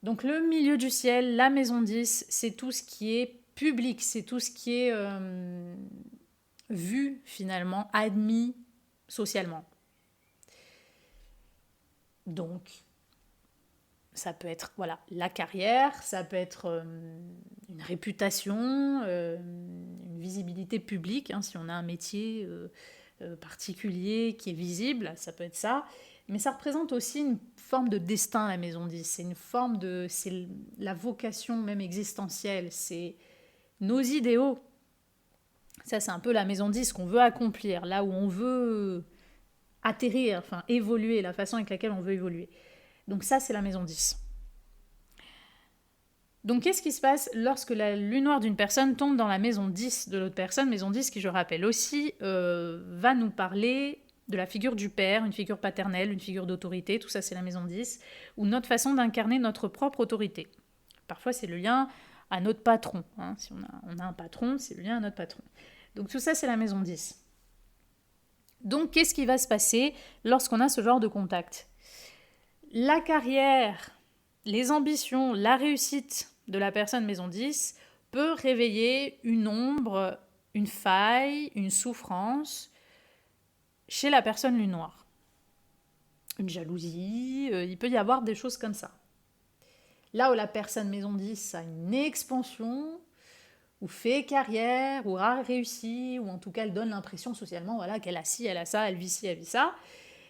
Donc le milieu du ciel, la maison 10, c'est tout ce qui est public, c'est tout ce qui est vu finalement, admis socialement. Donc, ça peut être la carrière, ça peut être une réputation, une visibilité publique, si on a un métier particulier qui est visible, ça peut être ça. Mais ça représente aussi une forme de destin, la maison 10. C'est la vocation même existentielle, c'est nos idéaux. Ça, c'est un peu la maison 10 qu'on veut accomplir, là où on veut atterrir, évoluer, la façon avec laquelle on veut évoluer. Donc ça, c'est la maison 10. Donc qu'est-ce qui se passe lorsque la lune noire d'une personne tombe dans la maison 10 de l'autre personne? Maison 10 qui, je rappelle aussi, va nous parler de la figure du père, une figure paternelle, une figure d'autorité, tout ça c'est la maison 10, ou notre façon d'incarner notre propre autorité. Parfois c'est le lien à notre patron. Si on a un patron, c'est le lien à notre patron. Donc tout ça c'est la maison 10. Donc qu'est-ce qui va se passer lorsqu'on a ce genre de contact? La carrière, les ambitions, la réussite de la personne maison 10 peut réveiller une ombre, une faille, une souffrance chez la personne lune noire. Une jalousie, il peut y avoir des choses comme ça. Là où la personne maison 10 a une expansion, ou fait carrière, ou a réussi, ou en tout cas elle donne l'impression socialement qu'elle a ci, elle a ça, elle vit ci, elle vit ça,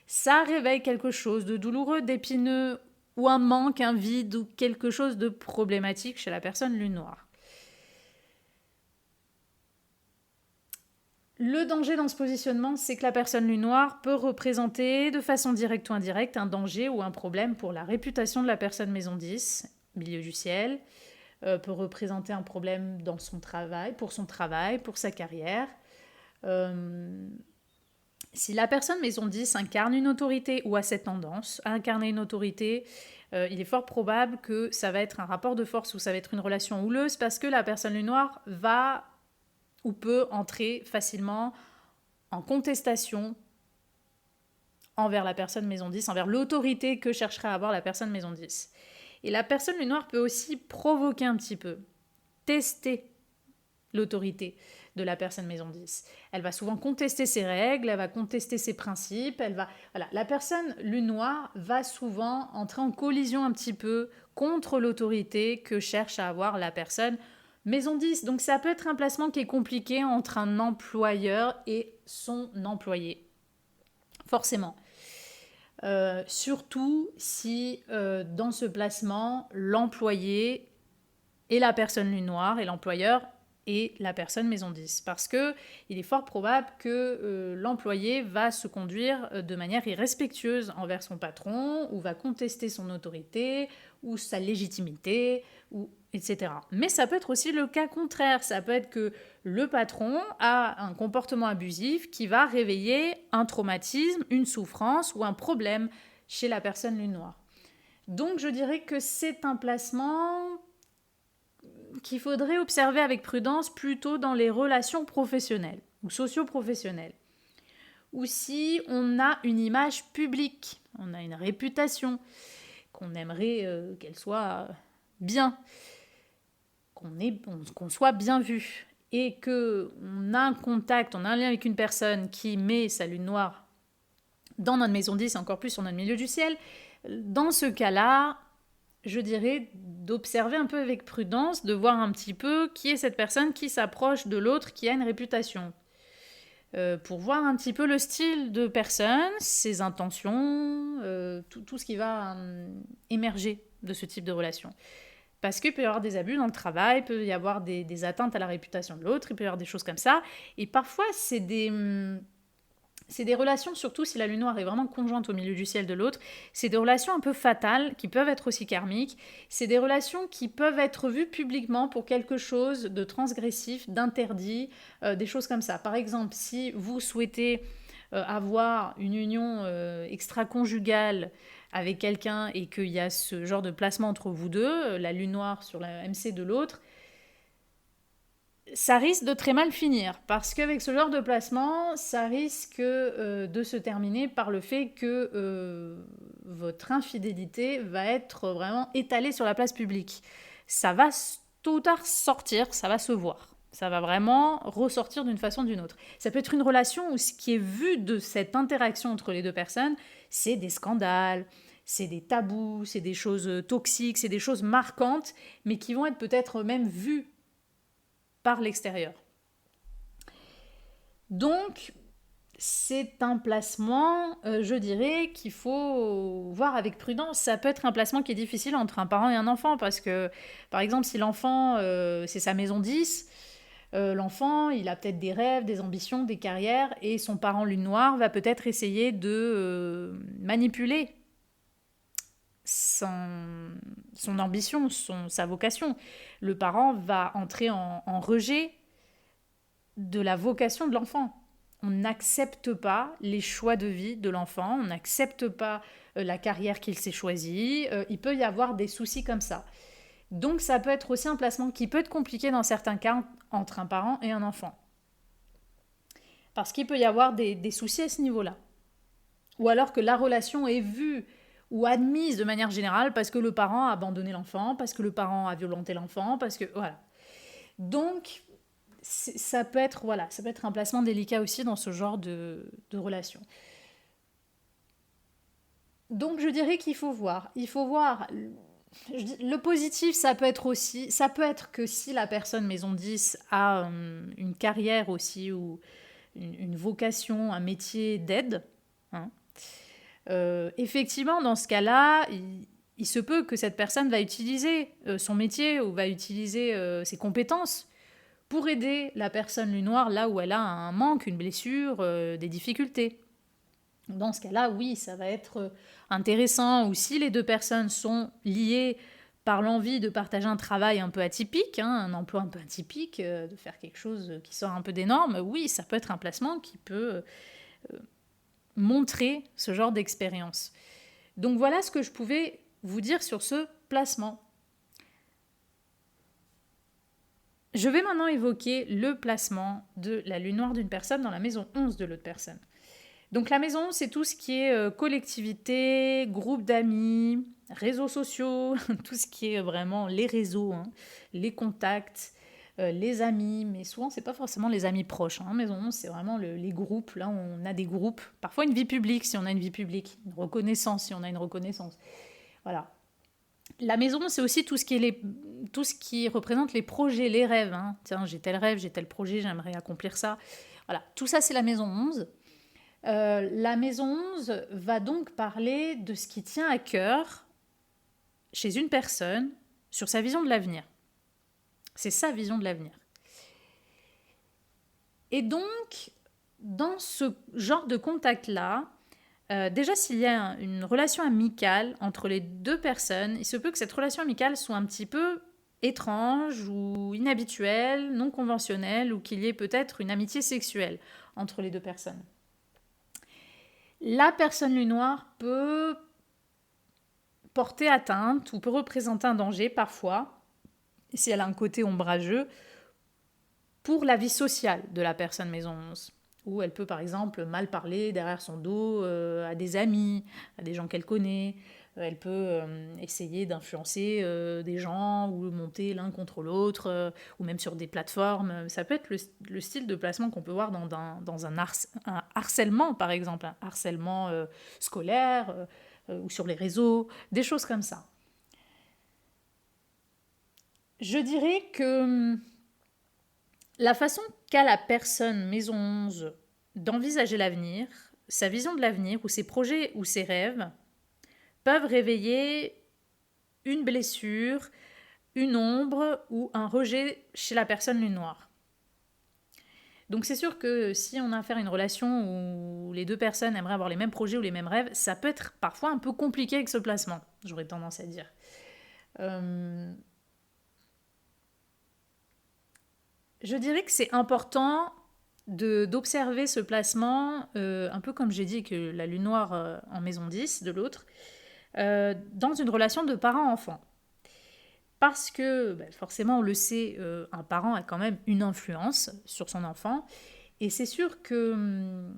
ça réveille quelque chose de douloureux, d'épineux, ou un manque, un vide, ou quelque chose de problématique chez la personne lune noire. Le danger dans ce positionnement, c'est que la personne lune noire peut représenter de façon directe ou indirecte un danger ou un problème pour la réputation de la personne maison 10, milieu du ciel, peut représenter un problème dans son travail, pour sa carrière. Si la personne maison 10 incarne une autorité ou a cette tendance à incarner une autorité, il est fort probable que ça va être un rapport de force ou ça va être une relation houleuse parce que la personne lune noire va ou peut entrer facilement en contestation envers la personne maison 10, envers l'autorité que chercherait à avoir la personne maison 10. Et la personne lune noire peut aussi provoquer un petit peu, tester l'autorité de la personne maison 10. Elle va souvent contester ses règles, elle va contester ses principes, la personne lune noire va souvent entrer en collision un petit peu contre l'autorité que cherche à avoir la personne maison 10. Donc ça peut être un placement qui est compliqué entre un employeur et son employé. Forcément. Surtout si dans ce placement, l'employé est la personne lune noire et l'employeur est la personne maison 10. Parce qu'il est fort probable que l'employé va se conduire de manière irrespectueuse envers son patron ou va contester son autorité ou sa légitimité, etc. Mais ça peut être aussi le cas contraire. Ça peut être que le patron a un comportement abusif qui va réveiller un traumatisme, une souffrance ou un problème chez la personne lune noire. Donc je dirais que c'est un placement qu'il faudrait observer avec prudence plutôt dans les relations professionnelles ou socio-professionnelles. Ou si on a une image publique, on a une réputation, qu'on aimerait qu'elle soit bien, qu'on soit bien vu, et qu'on a un contact, on a un lien avec une personne qui met sa lune noire dans notre maison 10, encore plus sur notre milieu du ciel, dans ce cas-là, je dirais d'observer un peu avec prudence, de voir un petit peu qui est cette personne qui s'approche de l'autre qui a une réputation. pour voir un petit peu le style de personne, ses intentions, tout ce qui va émerger de ce type de relation. Parce qu'il peut y avoir des abus dans le travail, il peut y avoir des atteintes à la réputation de l'autre, il peut y avoir des choses comme ça. Et parfois, c'est des relations, surtout si la lune noire est vraiment conjointe au milieu du ciel de l'autre, c'est des relations un peu fatales, qui peuvent être aussi karmiques. C'est des relations qui peuvent être vues publiquement pour quelque chose de transgressif, d'interdit, des choses comme ça. Par exemple, si vous souhaitez avoir une union extra-conjugale avec quelqu'un et qu'il y a ce genre de placement entre vous deux, la lune noire sur la MC de l'autre, ça risque de très mal finir, parce qu'avec ce genre de placement, ça risque de se terminer par le fait que votre infidélité va être vraiment étalée sur la place publique. Ça va tôt ou tard sortir, ça va se voir. Ça va vraiment ressortir d'une façon ou d'une autre. Ça peut être une relation où ce qui est vu de cette interaction entre les deux personnes, c'est des scandales, c'est des tabous, c'est des choses toxiques, c'est des choses marquantes, mais qui vont être peut-être même vues par l'extérieur. Donc, c'est un placement, je dirais, qu'il faut voir avec prudence. Ça peut être un placement qui est difficile entre un parent et un enfant, parce que, par exemple, si l'enfant, c'est sa maison 10, l'enfant, il a peut-être des rêves, des ambitions, des carrières, et son parent lune noire va peut-être essayer de manipuler son ambition, sa vocation. Le parent va entrer en rejet de la vocation de l'enfant. On n'accepte pas les choix de vie de l'enfant, on n'accepte pas la carrière qu'il s'est choisie, il peut y avoir des soucis comme ça. Donc ça peut être aussi un placement qui peut être compliqué dans certains cas entre un parent et un enfant. Parce qu'il peut y avoir des soucis à ce niveau-là. Ou alors que la relation est vue ou admise de manière générale parce que le parent a abandonné l'enfant, parce que le parent a violenté l'enfant, parce que... Voilà. Donc, ça peut être un placement délicat aussi dans ce genre de relation. Donc, je dirais qu'il faut voir. Il faut voir... Le positif, ça peut être que si la personne maison 10 a une carrière aussi ou une vocation, un métier d'aide, hein, effectivement, dans ce cas-là, il se peut que cette personne va utiliser son métier ou va utiliser ses compétences pour aider la personne lune noire là où elle a un manque, une blessure, des difficultés. Dans ce cas-là, oui, ça va être intéressant. Ou si les deux personnes sont liées par l'envie de partager un travail un peu atypique, hein, un emploi un peu atypique, de faire quelque chose qui sort un peu des normes, oui, ça peut être un placement qui peut montrer ce genre d'expérience. Donc voilà ce que je pouvais vous dire sur ce placement. Je vais maintenant évoquer le placement de la lune noire d'une personne dans la maison 11 de l'autre personne. Donc la maison 11, c'est tout ce qui est collectivité, groupe d'amis, réseaux sociaux, tout ce qui est vraiment les réseaux, hein, les contacts, les amis, mais souvent c'est pas forcément les amis proches. Hein. Maison 11, c'est vraiment les groupes, là on a des groupes, parfois une vie publique si on a une vie publique, une reconnaissance si on a une reconnaissance. Voilà. La maison, c'est aussi tout ce qui représente les projets, les rêves. Hein. Tiens, j'ai tel rêve, j'ai tel projet, j'aimerais accomplir ça. Voilà, tout ça, c'est la maison 11. La maison 11 va donc parler de ce qui tient à cœur chez une personne sur sa vision de l'avenir. C'est sa vision de l'avenir. Et donc, dans ce genre de contact-là, déjà, s'il y a une relation amicale entre les deux personnes, il se peut que cette relation amicale soit un petit peu étrange ou inhabituelle, non conventionnelle, ou qu'il y ait peut-être une amitié sexuelle entre les deux personnes. La personne lune noire peut porter atteinte ou peut représenter un danger parfois, si elle a un côté ombrageux, pour la vie sociale de la personne maison 11. Où elle peut par exemple mal parler derrière son dos à des amis, à des gens qu'elle connaît. Elle peut essayer d'influencer des gens ou monter l'un contre l'autre, ou même sur des plateformes. Ça peut être le style de placement qu'on peut voir dans un harcèlement, par exemple, un harcèlement scolaire ou sur les réseaux, des choses comme ça. Je dirais que la façon qu'a la personne maison 11 d'envisager l'avenir, sa vision de l'avenir ou ses projets ou ses rêves peuvent réveiller une blessure, une ombre ou un rejet chez la personne lune noire. Donc c'est sûr que si on a affaire à une relation où les deux personnes aimeraient avoir les mêmes projets ou les mêmes rêves, ça peut être parfois un peu compliqué avec ce placement, j'aurais tendance à dire. Je dirais que c'est important d'observer ce placement, un peu comme j'ai dit que la lune noire en maison 10 de l'autre, dans une relation de parent-enfant. Parce que, forcément, on le sait, un parent a quand même une influence sur son enfant. Et c'est sûr que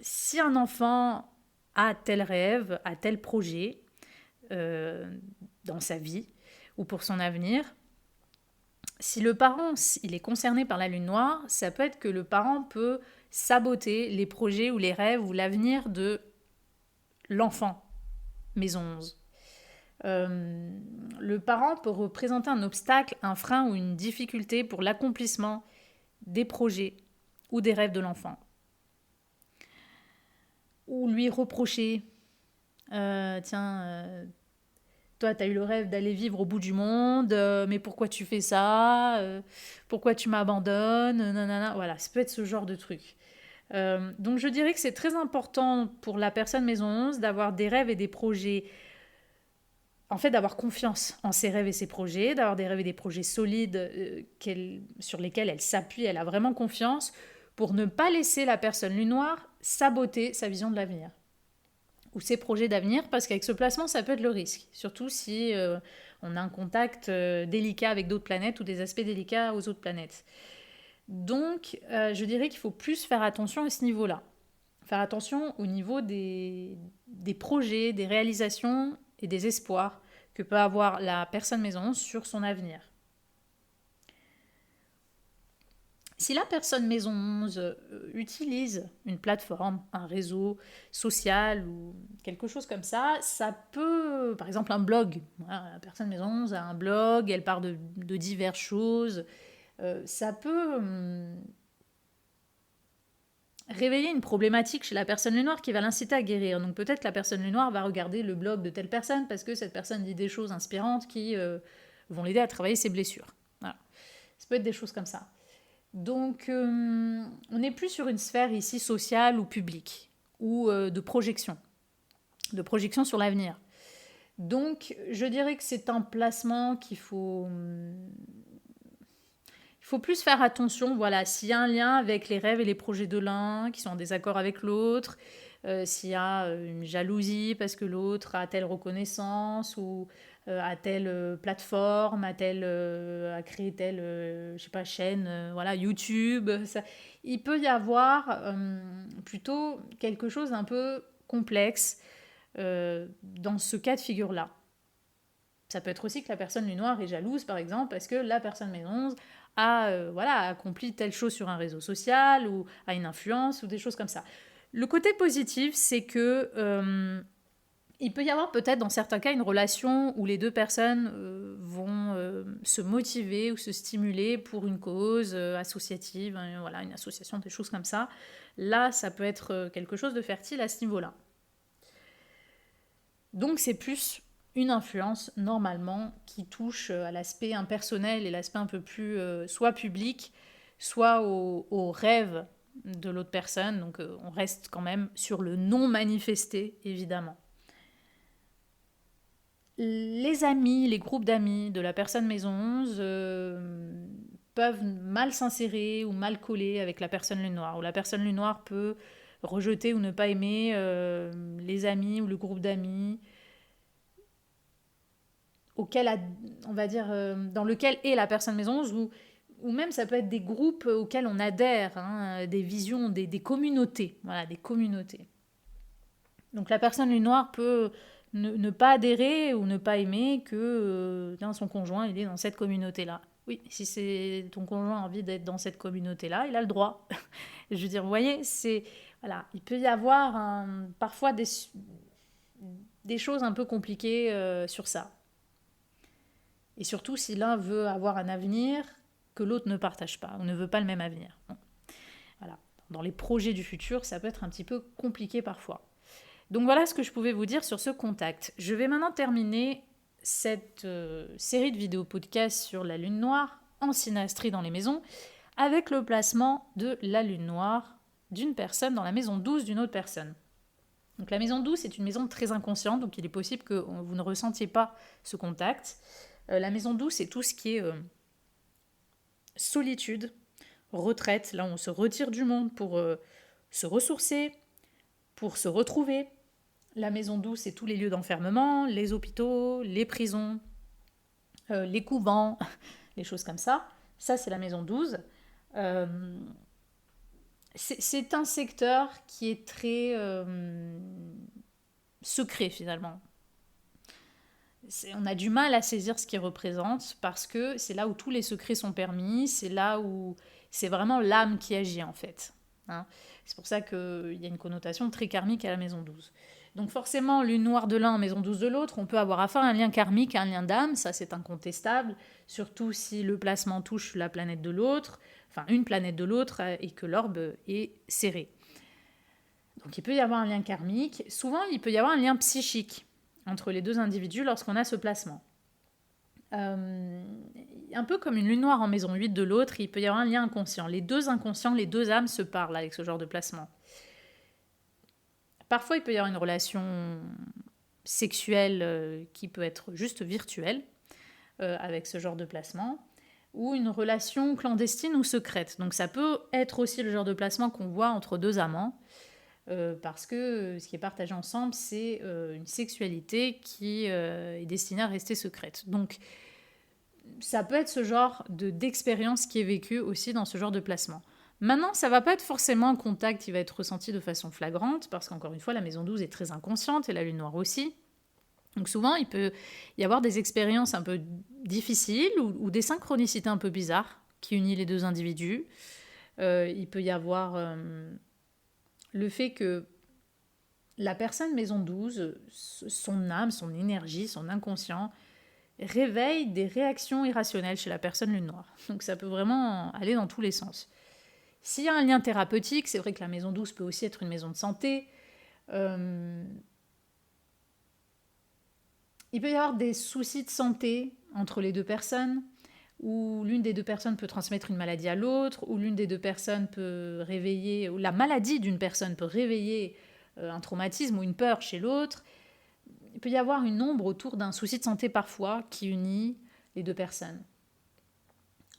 si un enfant a tel rêve, a tel projet dans sa vie ou pour son avenir, si le parent il est concerné par la lune noire, ça peut être que le parent peut saboter les projets ou les rêves ou l'avenir de l'enfant, maison 11. Le parent peut représenter un obstacle, un frein ou une difficulté pour l'accomplissement des projets ou des rêves de l'enfant. Ou lui reprocher, toi tu as eu le rêve d'aller vivre au bout du monde, mais pourquoi tu fais ça, pourquoi tu m'abandonnes, nanana. Voilà, ça peut être ce genre de truc. Donc je dirais que c'est très important pour la personne maison 11 d'avoir des rêves et des projets, en fait d'avoir confiance en ses rêves et ses projets, d'avoir des rêves et des projets solides sur lesquels elle s'appuie, elle a vraiment confiance, pour ne pas laisser la personne lune noire saboter sa vision de l'avenir ou ses projets d'avenir, parce qu'avec ce placement, ça peut être le risque, surtout si on a un contact délicat avec d'autres planètes ou des aspects délicats aux autres planètes. Donc, je dirais qu'il faut plus faire attention à ce niveau-là. Faire attention au niveau des projets, des réalisations et des espoirs que peut avoir la personne maison sur son avenir. Si la personne maison 11 utilise une plateforme, un réseau social ou quelque chose comme ça peut, par exemple un blog, voilà, la personne maison 11 a un blog, elle parle de diverses choses, ça peut réveiller une problématique chez la personne lune noire qui va l'inciter à guérir. Donc peut-être la personne lune noire va regarder le blog de telle personne parce que cette personne dit des choses inspirantes qui vont l'aider à travailler ses blessures. Voilà. Ça peut être des choses comme ça. Donc, on n'est plus sur une sphère ici sociale ou publique, ou de projection sur l'avenir. Donc, je dirais que c'est un placement qu'il faut plus faire attention. Voilà, s'il y a un lien avec les rêves et les projets de l'un qui sont en désaccord avec l'autre, s'il y a une jalousie parce que l'autre a telle reconnaissance ou à telle plateforme, a créé telle je sais pas, chaîne, voilà, YouTube. Il peut y avoir plutôt quelque chose d'un peu complexe dans ce cas de figure-là. Ça peut être aussi que la personne lune noire est jalouse, par exemple, parce que la personne maison 11 a accompli telle chose sur un réseau social ou a une influence ou des choses comme ça. Le côté positif, c'est que il peut y avoir peut-être dans certains cas une relation où les deux personnes vont se motiver ou se stimuler pour une cause associative, voilà, une association, des choses comme ça. Là, ça peut être quelque chose de fertile à ce niveau-là. Donc c'est plus une influence normalement qui touche à l'aspect impersonnel et l'aspect un peu plus soit public, soit au rêve de l'autre personne. Donc on reste quand même sur le non manifesté, évidemment. Les amis, les groupes d'amis de la personne maison 11 peuvent mal s'insérer ou mal coller avec la personne lune noire. Ou la personne lune noire peut rejeter ou ne pas aimer les amis ou le groupe d'amis on va dire, dans lequel est la personne maison 11, ou même ça peut être des groupes auxquels on adhère, des visions, des communautés. Voilà, des communautés. Donc la personne lune noire peut ne pas adhérer ou ne pas aimer que son conjoint il est dans cette communauté-là. Oui, si c'est ton conjoint a envie d'être dans cette communauté-là, il a le droit. Je veux dire, vous voyez, voilà, il peut y avoir parfois des choses un peu compliquées sur ça. Et surtout si l'un veut avoir un avenir que l'autre ne partage pas ou ne veut pas le même avenir. Bon. Voilà. dans les projets du futur, ça peut être un petit peu compliqué parfois. Donc voilà ce que je pouvais vous dire sur ce contact. Je vais maintenant terminer cette série de vidéos podcast sur la lune noire en synastrie dans les maisons avec le placement de la lune noire d'une personne dans la maison 12 d'une autre personne. Donc la maison 12 c'est une maison très inconsciente, donc il est possible que vous ne ressentiez pas ce contact. La maison 12 c'est tout ce qui est solitude, retraite, là on se retire du monde pour se ressourcer, pour se retrouver. La maison 12 c'est tous les lieux d'enfermement, les hôpitaux, les prisons, les couvents, les choses comme ça. Ça c'est la maison 12. C'est un secteur qui est très secret finalement. On a du mal à saisir ce qu'il représente parce que c'est là où tous les secrets sont permis, c'est là où c'est vraiment l'âme qui agit en fait. Hein. C'est pour ça qu'il y a une connotation très karmique à la maison 12. Donc forcément, lune noire de l'un, maison 12 de l'autre, on peut avoir affaire à un lien karmique, à un lien d'âme, ça c'est incontestable, surtout si le placement touche la planète de l'autre, enfin une planète de l'autre et que l'orbe est serré. Donc il peut y avoir un lien karmique, souvent il peut y avoir un lien psychique entre les deux individus lorsqu'on a ce placement. Un peu comme une lune noire en maison 8 de l'autre, il peut y avoir un lien inconscient. Les deux inconscients, les deux âmes se parlent avec ce genre de placement. Parfois, il peut y avoir une relation sexuelle qui peut être juste virtuelle avec ce genre de placement, ou une relation clandestine ou secrète. Donc ça peut être aussi le genre de placement qu'on voit entre deux amants, parce que ce qui est partagé ensemble, c'est une sexualité qui est destinée à rester secrète. Donc ça peut être ce genre d'expérience qui est vécue aussi dans ce genre de placement. Maintenant, ça ne va pas être forcément un contact qui va être ressenti de façon flagrante, parce qu'encore une fois, la maison 12 est très inconsciente, et la lune noire aussi. Donc souvent, il peut y avoir des expériences un peu difficiles, ou des synchronicités un peu bizarres, qui unissent les deux individus. Il peut y avoir le fait que la personne maison 12, son âme, son énergie, son inconscient, réveille des réactions irrationnelles chez la personne lune noire. Donc ça peut vraiment aller dans tous les sens. S'il y a un lien thérapeutique, c'est vrai que la maison 12 peut aussi être une maison de santé. Il peut y avoir des soucis de santé entre les deux personnes, où l'une des deux personnes peut transmettre une maladie à l'autre, où l'une des deux personnes peut réveiller, ou la maladie d'une personne peut réveiller un traumatisme ou une peur chez l'autre. Il peut y avoir une ombre autour d'un souci de santé parfois qui unit les deux personnes.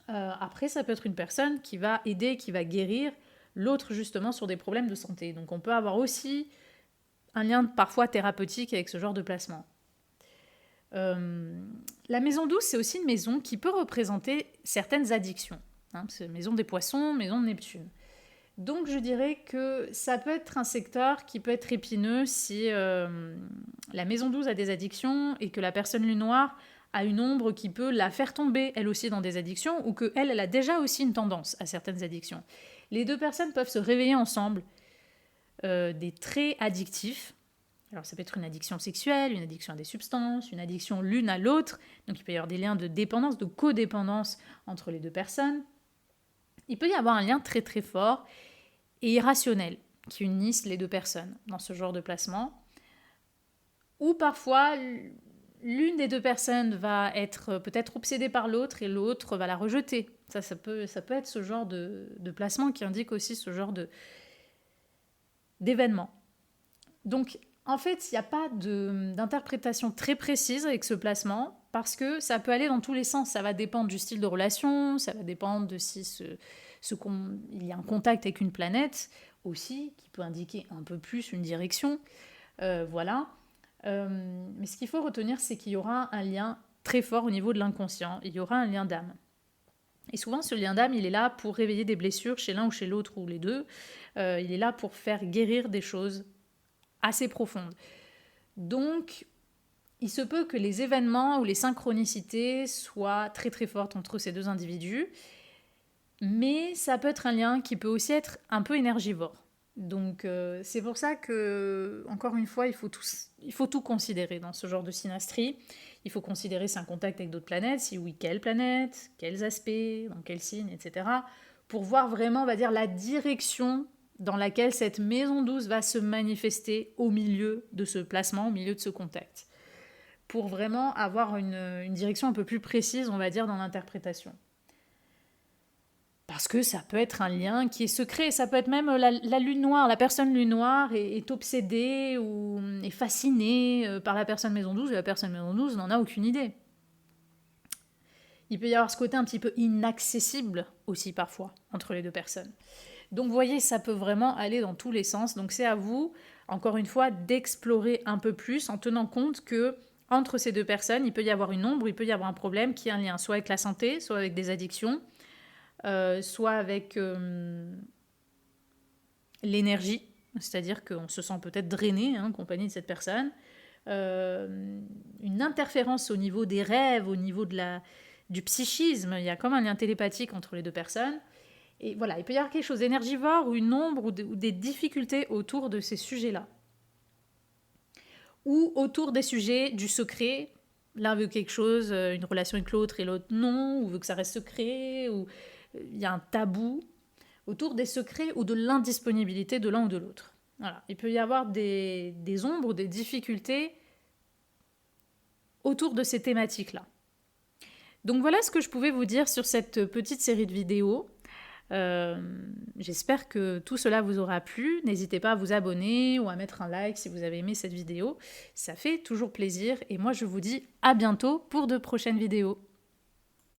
Après, ça peut être une personne qui va aider, qui va guérir l'autre justement sur des problèmes de santé. Donc on peut avoir aussi un lien parfois thérapeutique avec ce genre de placement. La maison 12, c'est aussi une maison qui peut représenter certaines addictions. Hein, c'est maison des poissons, maison de Neptune. Donc je dirais que ça peut être un secteur qui peut être épineux si la maison 12 a des addictions et que la personne lune noire a une ombre qui peut la faire tomber elle aussi dans des addictions, ou qu'elle elle a déjà aussi une tendance à certaines addictions. Les deux personnes peuvent se réveiller ensemble des traits addictifs. Alors ça peut être une addiction sexuelle, une addiction à des substances, une addiction l'une à l'autre. Donc il peut y avoir des liens de dépendance, de codépendance entre les deux personnes. Il peut y avoir un lien très très fort et irrationnel qui unissent les deux personnes dans ce genre de placement. Ou parfois, l'une des deux personnes va être peut-être obsédée par l'autre et l'autre va la rejeter. Ça peut être ce genre de placement qui indique aussi ce genre d'événement. Donc, en fait, il n'y a pas d'interprétation très précise avec ce placement parce que ça peut aller dans tous les sens. Ça va dépendre du style de relation, ça va dépendre de si il y a un contact avec une planète aussi qui peut indiquer un peu plus une direction. Voilà. Mais ce qu'il faut retenir, c'est qu'il y aura un lien très fort au niveau de l'inconscient. Il y aura un lien d'âme. Et souvent, ce lien d'âme, il est là pour réveiller des blessures chez l'un ou chez l'autre ou les deux. Il est là pour faire guérir des choses assez profondes. Donc, il se peut que les événements ou les synchronicités soient très très fortes entre ces deux individus. Mais ça peut être un lien qui peut aussi être un peu énergivore. Donc c'est pour ça que, encore une fois, il faut tout considérer dans ce genre de synastrie. Il faut considérer si un contact avec d'autres planètes, si oui, quelles planètes, quels aspects, dans quel signe, etc. Pour voir vraiment, on va dire, la direction dans laquelle cette maison 12 va se manifester au milieu de ce placement, au milieu de ce contact, pour vraiment avoir une direction un peu plus précise, on va dire, dans l'interprétation. Parce que ça peut être un lien qui est secret, ça peut être même la lune noire, la personne lune noire est obsédée ou est fascinée par la personne maison 12, et la personne maison 12 n'en a aucune idée. Il peut y avoir ce côté un petit peu inaccessible aussi parfois entre les deux personnes. Donc vous voyez, ça peut vraiment aller dans tous les sens. Donc c'est à vous, encore une fois, d'explorer un peu plus en tenant compte que entre ces deux personnes, il peut y avoir une ombre, il peut y avoir un problème qui a un lien soit avec la santé, soit avec des addictions, soit avec l'énergie, c'est-à-dire qu'on se sent peut-être drainé en compagnie de cette personne, une interférence au niveau des rêves, au niveau du psychisme, il y a comme un lien télépathique entre les deux personnes. Et voilà, il peut y avoir quelque chose d'énergivore ou une ombre ou des difficultés autour de ces sujets-là. Ou autour des sujets du secret. L'un veut quelque chose, une relation avec l'autre et l'autre non, ou veut que ça reste secret, ou il y a un tabou autour des secrets ou de l'indisponibilité de l'un ou de l'autre. Voilà. Il peut y avoir des ombres ou des difficultés autour de ces thématiques-là. Donc voilà ce que je pouvais vous dire sur cette petite série de vidéos. J'espère que tout cela vous aura plu. N'hésitez pas à vous abonner ou à mettre un like si vous avez aimé cette vidéo. Ça fait toujours plaisir et moi je vous dis à bientôt pour de prochaines vidéos.